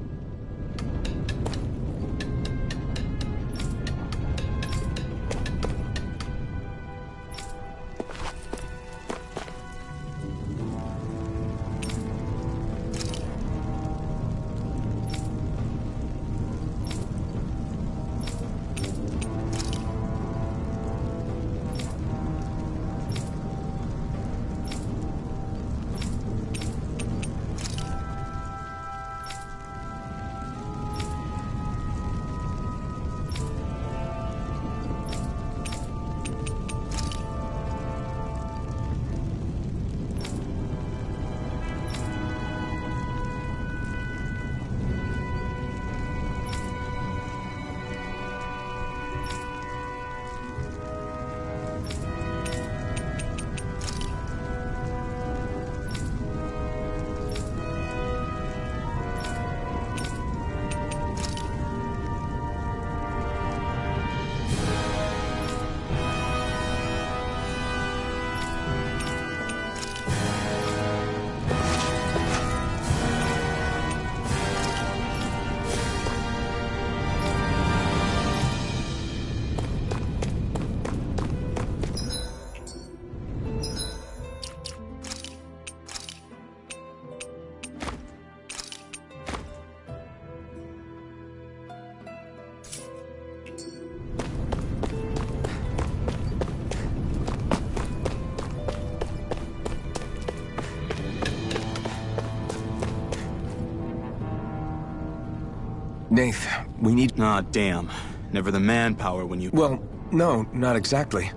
Nath, we need... Ah, damn. Never the manpower when you... Well, no, not exactly.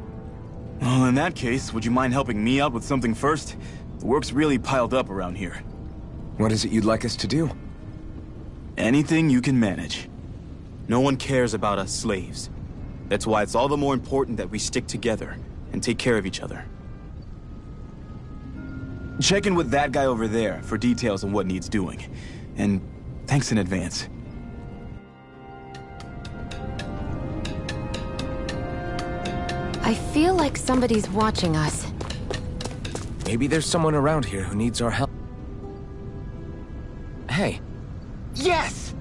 Well, in that case, would you mind helping me out with something first? The work's really piled up around here. What is it you'd like us to do? Anything you can manage. No one cares about us slaves. That's why it's all the more important that we stick together and take care of each other. Check in with that guy over there for details on what needs doing. And thanks in advance. I feel like somebody's watching us. Maybe there's someone around here who needs our help. Hey. Yes!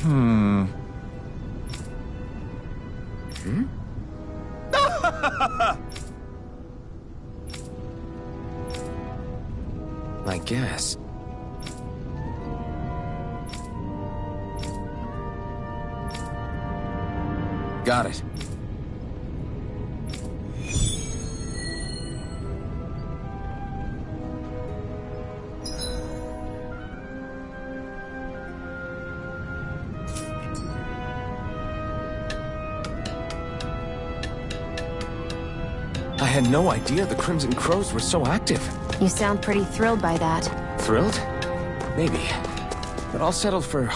Hmm? I guess. Got it. I had no idea the Crimson Crows were so active. You sound pretty thrilled by that. Thrilled? Maybe. But I'll settle for...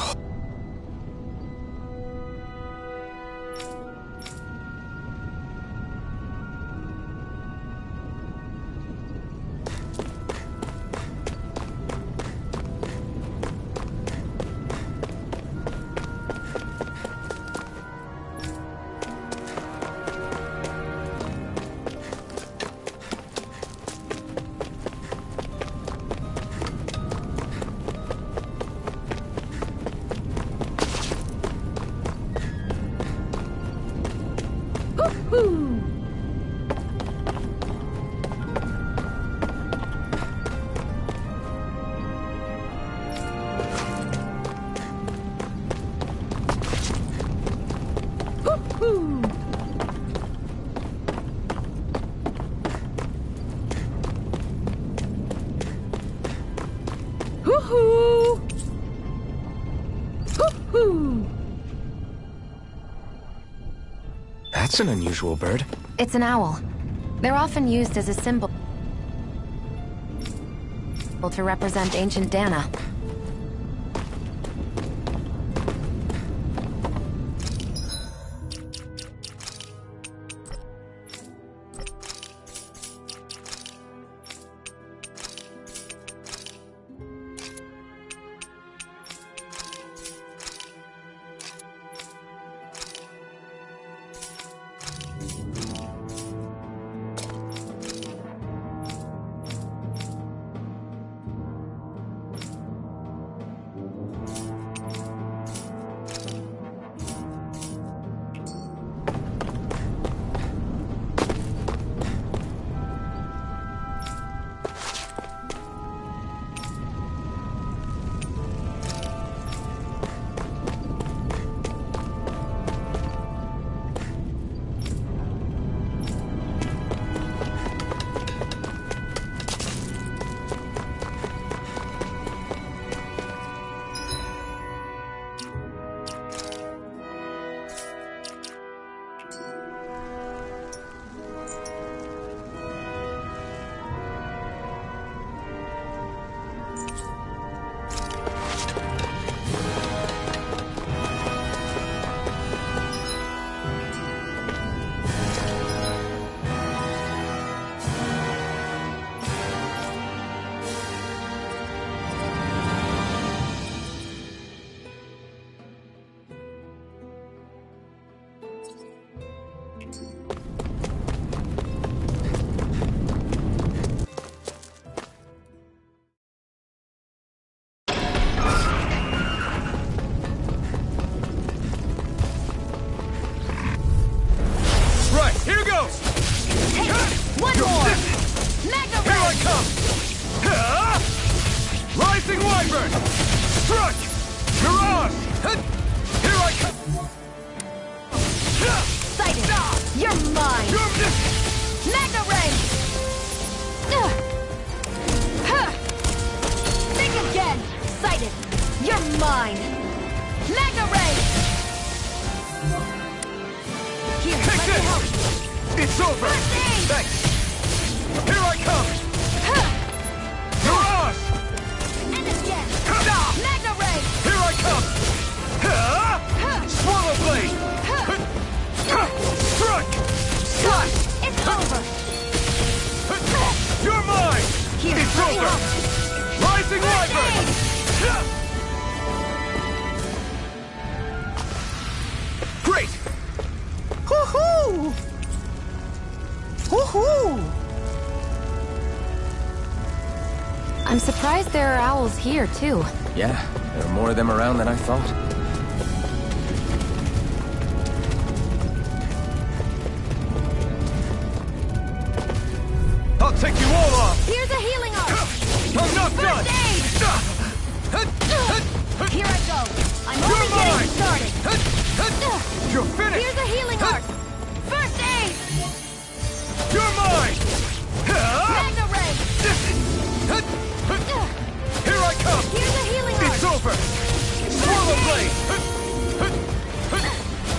That's an unusual bird. It's an owl. They're often used as a symbol to represent ancient Dana. I'm surprised there are owls here, too. Yeah, there are more of them around than I thought. I'll take you all off! Here's a healing arc! I'm not done! Here I go! I'm only getting started! You're finished! Here's a healing arc! First aid! You're mine! Magna Ray! Here I come! Here's a healing arc! It's over! Swallow blade!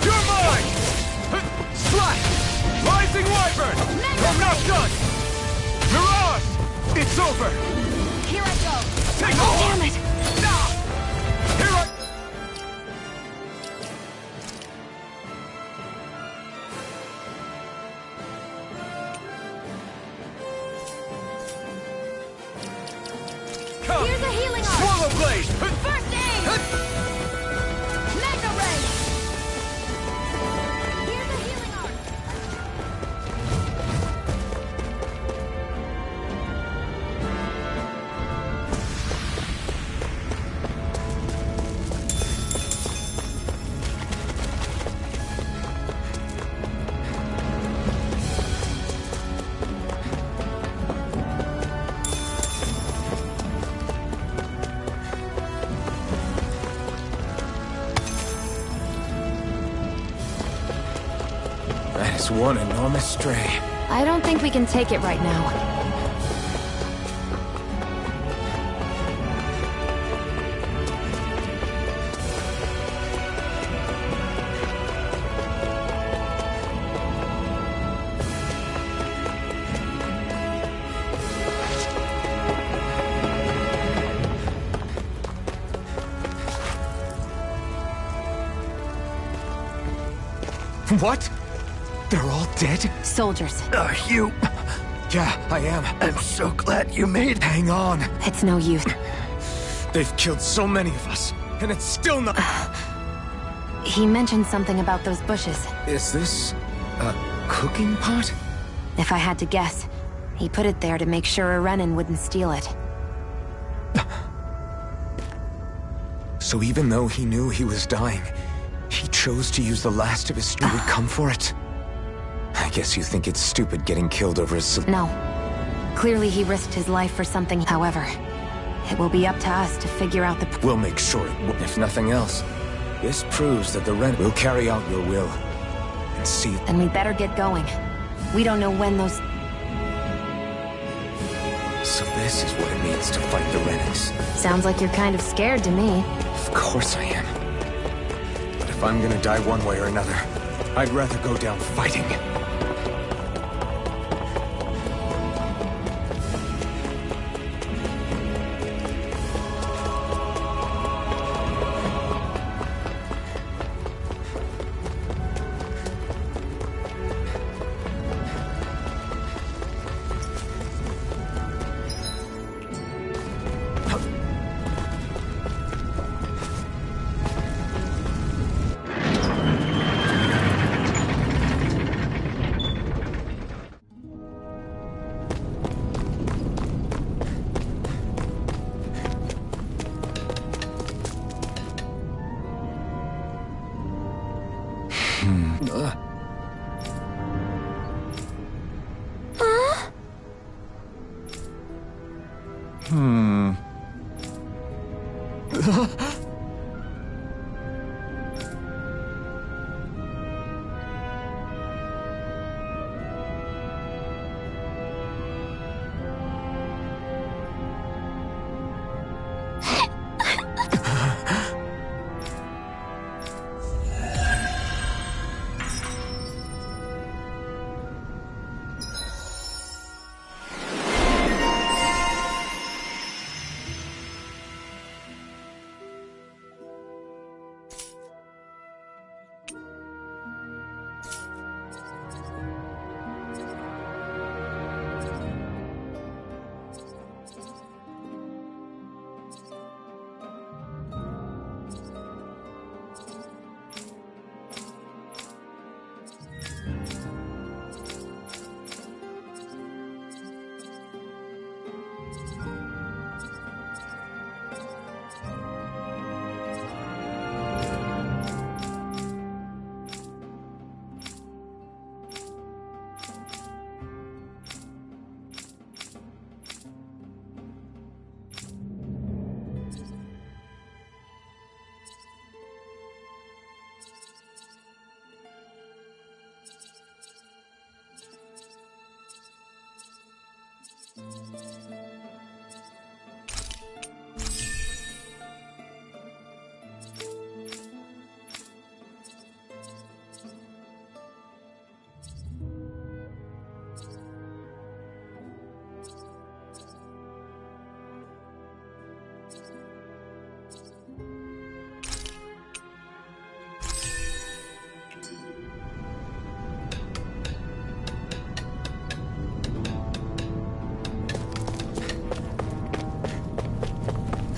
You're mine! Slash! Rising Wyvern! I'm not done! Mirage! It's over! Here I go! Take oh, over! Damn it! Here I... Come. Here's a healing arc! Swallow blade! First aid! Magna Ray! Here's a healing arc! That is one enormous stray. I don't think we can take it right now. What? They're all dead? Soldiers. Hugh. Yeah, I am. I'm so glad you made... Hang on. It's no use. They've killed so many of us, and it's still not... He mentioned something about those bushes. Is this... a cooking pot? If I had to guess, he put it there to make sure a Renan wouldn't steal it. So even though he knew he was dying, he chose to use the last of his strength to come for it? I guess you think it's stupid getting killed over his... No. Clearly he risked his life for something. However, it will be up to us to figure out the... We'll make sure it will. If nothing else, this proves that the Renan will carry out your will. And see... Then we better get going. We don't know when those... So this is what it means to fight the Renans. Sounds like you're kind of scared to me. Of course I am. But if I'm gonna die one way or another, I'd rather go down fighting.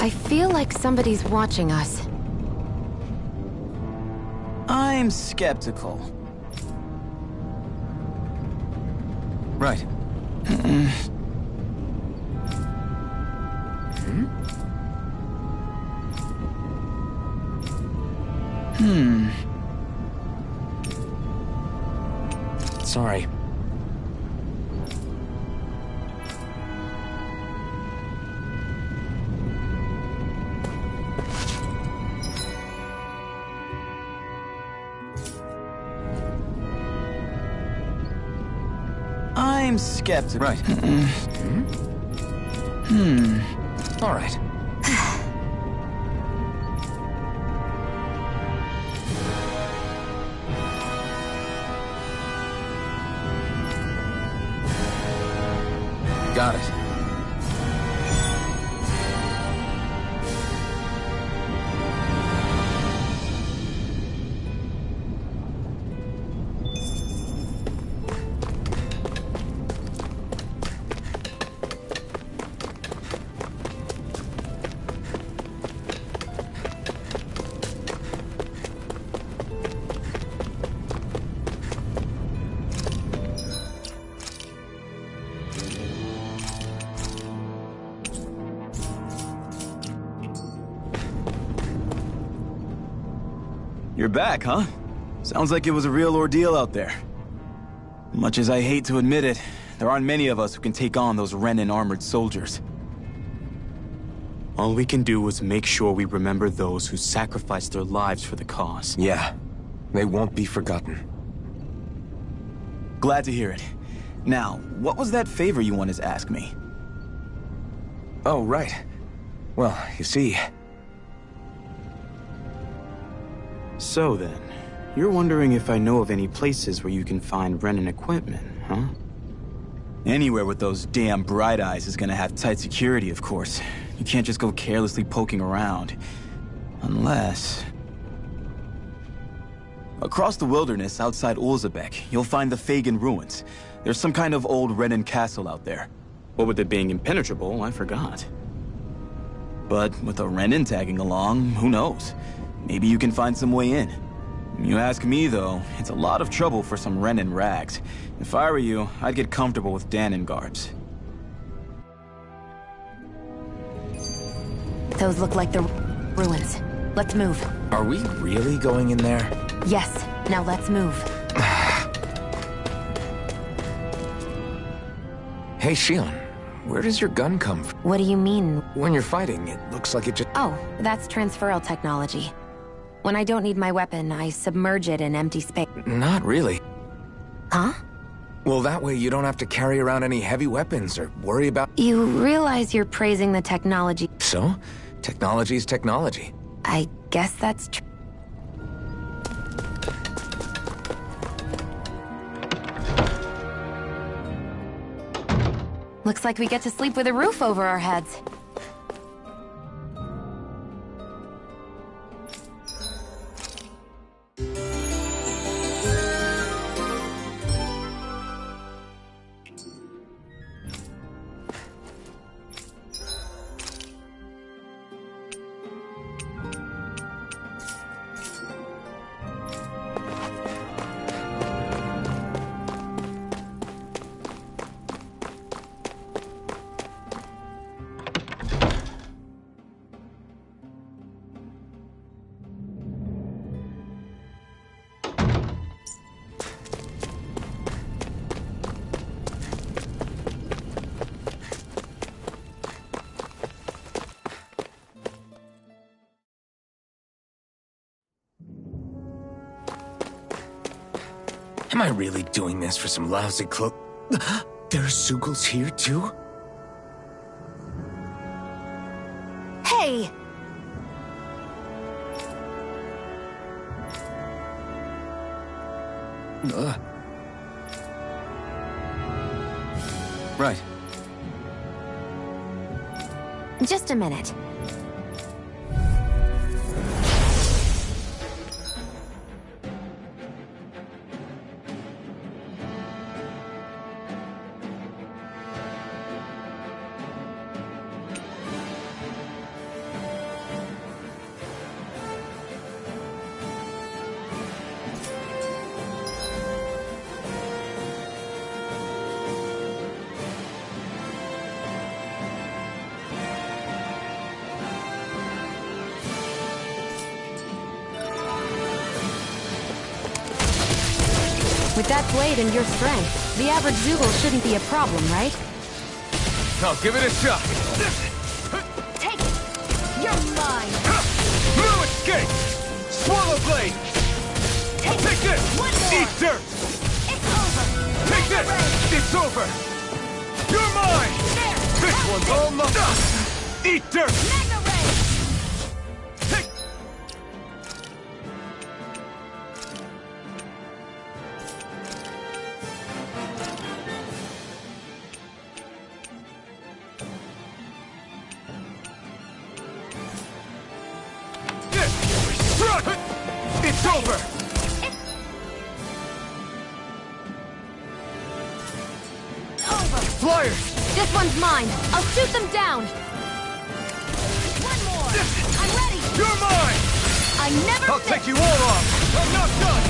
I feel like somebody's watching us. I'm skeptical. Right. Sorry. I'm skeptical. Right. All right. Got it. You're back, huh? Sounds like it was a real ordeal out there. Much as I hate to admit it, there aren't many of us who can take on those Renan armored soldiers. All we can do is make sure we remember those who sacrificed their lives for the cause. Yeah, they won't be forgotten. Glad to hear it. Now, what was that favor you wanted to ask me? Oh, right. Well, you see... So then, you're wondering if I know of any places where you can find Renan equipment, huh? Anywhere with those damn bright eyes is gonna have tight security, of course. You can't just go carelessly poking around. Unless... Across the wilderness outside Ulzebek, you'll find the Fagin ruins. There's some kind of old Renan castle out there. What with it being impenetrable, I forgot. But with a Renan tagging along, who knows? Maybe you can find some way in. You ask me, though, it's a lot of trouble for some Renan rags. If I were you, I'd get comfortable with Danon garbs. Those look like the ruins. Let's move. Are we really going in there? Yes. Now let's move. Hey, Shionne. Where does your gun come from? What do you mean? When you're fighting, it looks like it just... Oh, that's transferal technology. When I don't need my weapon, I submerge it in empty space. Not really. Huh? Well, that way you don't have to carry around any heavy weapons or worry about... You realize you're praising the technology. So? Technology's technology. I guess that's true. Looks like we get to sleep with a roof over our heads. Am I really doing this for some lousy clo- There's Zeugles here, too? Hey! Right. Just a minute. With that blade and your strength, the average Zeugle shouldn't be a problem, right? I'll give it a shot. Take it! You're mine! No escape! Swallow blade! Take this! One more! Eat dirt! It's over! Take this! It's over! You're mine! There! This one's all mine! Eat dirt! Mega Ray! Take... It's over! Flyers! This one's mine! I'll shoot them down! One more! I'm ready! You're mine! I never I'll take you all off! I'm not done!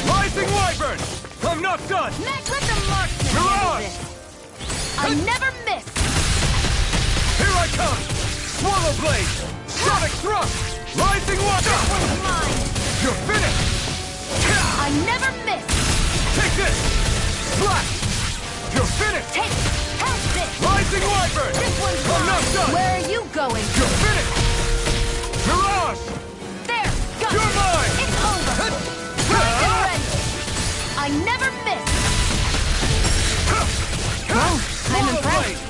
Rising Wyvern! I'm not done! Let the marksman You're handle on! this! I never miss! Here I come! Swallow blade! Sonic thrust! Rising Wyvern! One's mine! You're finished! I never miss! Take this! Slash! You're finished! Take it! Have this! Rising Wyvern! This one's I'm not mine! done! Where are you going? You're finished! Mirage! There! Got You're it! mine! It's over! Primed and ready! I never miss! Well, I'm impressed.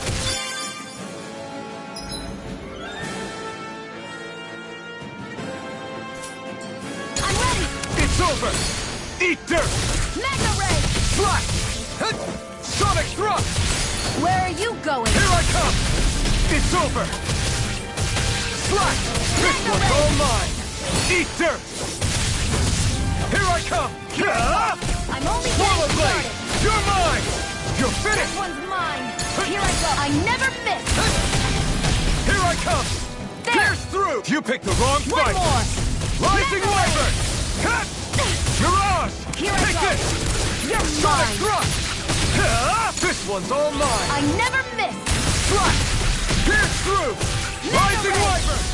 I'm ready! It's over! Eat dirt! Mega Ray! Slash! Sonic thrust! Where are you going? Here I come! It's over! Slash! This one's all mine! Eat dirt! Here I come! I'm only Swallow getting blade! started! You're mine! You're This finished! one's mine! Here I go! I never miss! Here I come! There! Pierce through! You picked the wrong One fight! more! Rising Mega Wyvern! Cut! Mirage! Here I Take go! this! You're Sonic mine! thrust! This one's all mine! I never miss! Slash! Pierce through! Mega Rising Ray! Wyvern!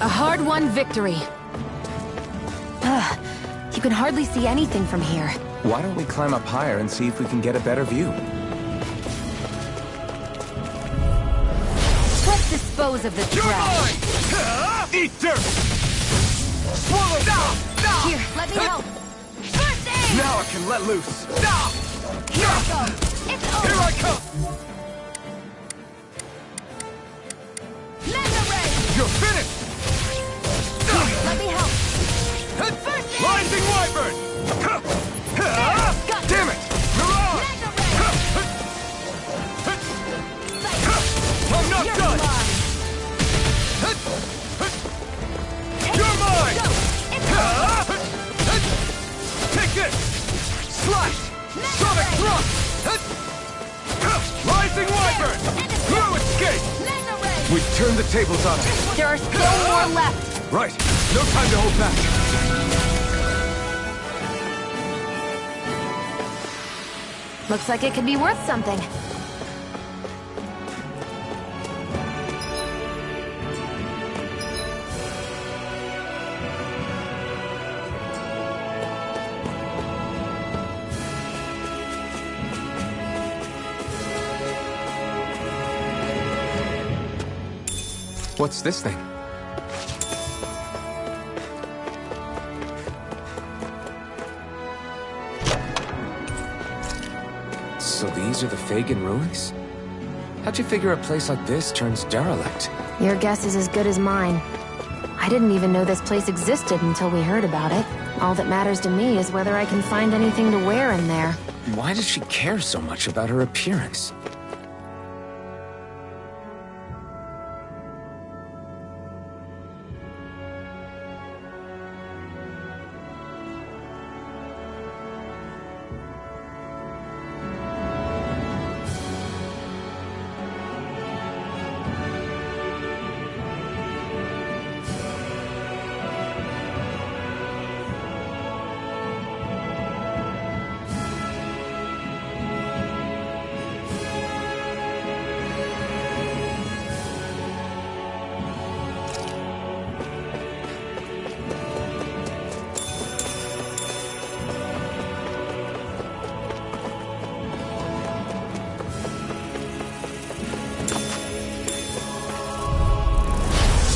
A hard-won victory. You can hardly see anything from here. Why don't we climb up higher and see if we can get a better view? Let's dispose of the You're trash. mine! Eat dirt! Swallow down! Here, let me help! First aid! Now I can let loose! Here I go! It's over! Here I come! Mega Ray! You're finished! Here, let me help! First aid! Rising Wyvern! Got Damn it! Mirage! Mega Ray! I'm not You're done! mine! You're mine! Go! It's over! Take this! Slash! Mega Sonic Ray! thrust! Rising Wyvern! No escape! Mega Ray! We've turned the tables on him. There are still more left. Right. No time to hold back. Looks like it could be worth something. What's this thing? So these are the Fagin ruins? How'd you figure a place like this turns derelict? Your guess is as good as mine. I didn't even know this place existed until we heard about it. All that matters to me is whether I can find anything to wear in there. Why does she care so much about her appearance?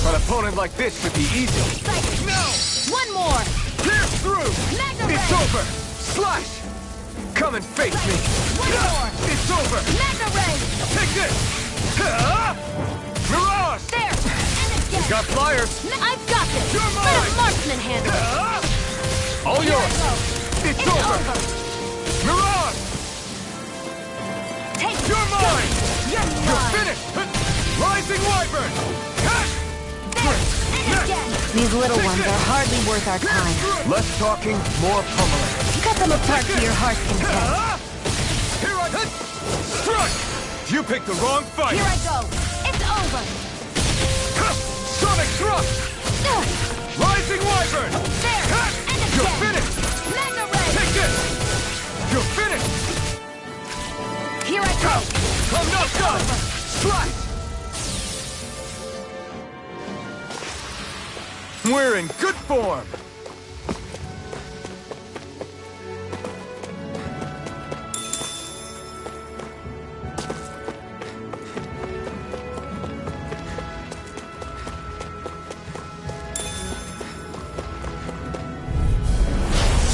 An opponent like this should be easy. No! One more! Pierce through! Mega It's Ray! over! Slash! Come and face me! One more! It's over! Mega Ray! Take this! Mirage! There! And again! Got flyers! I've got this! You're Let mine! a marksman handle it! All Here yours! I go! It's over! Mirage! Take it! You're mine! You're You're mine! finished! Rising Wyvern! There! And again! These little ones are hardly worth our time. Less talking, more pummeling. Cut them apart to your heart's content. Here I strike! You picked the wrong fight! Here I go! It's over! Sonic thrust! Rising Wyvern! There! You're finished! Magna Ray! Take this! You're finished! Here I go! I'm not done! Strike! We're in good form!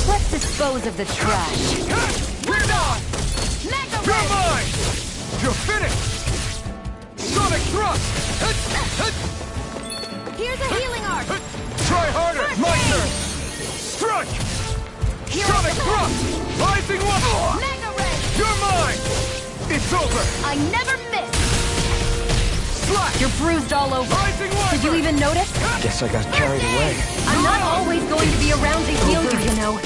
Let's dispose of the trash. We're not! Magna You're Ray! mine! You're finished! Sonic thrust! Here's a healing arc! Try harder! First My aid! turn! Strike! Here Sonic I come! thrust! Rising one! Magna Ray! You're mine! It's over! I never miss! Slash! You're bruised all over. Rising one! Did you even notice? Guess I got carried away. I'm not always going to be around to heal you, you know.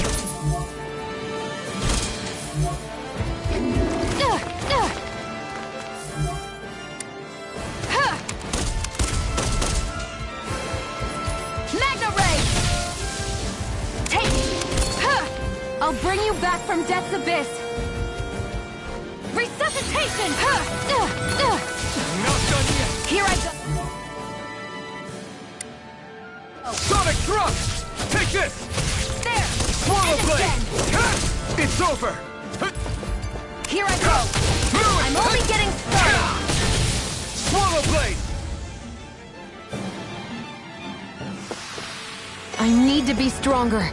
Magna Ray! Take it! I'll bring you back from Death's Abyss! Resuscitation! Not done yet! Here I go! Sonic thrust! Take this! There! Swallow And blade! again. It's over! Here I go! I'm only getting started! Swallow blade! I need to be stronger.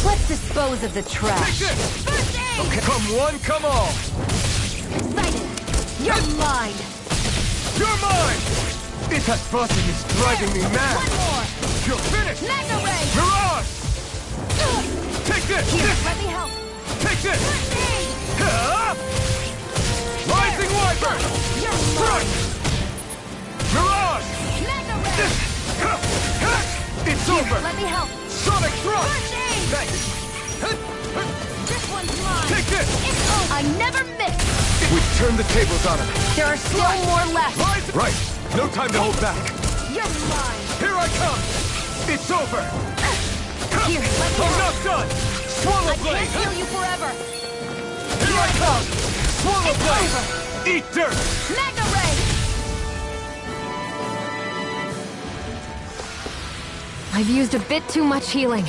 Let's dispose of the trash. Take this! First aid! Okay. Come one, come all! Excited! You're mine! You're mine! That buzzing is driving me mad! One more! You're finished! Magna Ray! Mirage! Take this! Here, This! let me help! Take this! First aid! Rising Wyvern! You're Strike! mine! Mirage! Magna Ray! It's Here, over! let me help! Sonic thrust! First aid! Thanks! This one's mine! Take this! It's over! I never miss! We've turned the tables on him! There are still more left! Right! No time to hold back! You're mine! Here I come! It's over! Here, let me I'm help! not done! Swallow I blade! can't heal you forever! Here I come! Swallow It's blade! over! Eat dirt! Magna Ray! I've used a bit too much healing.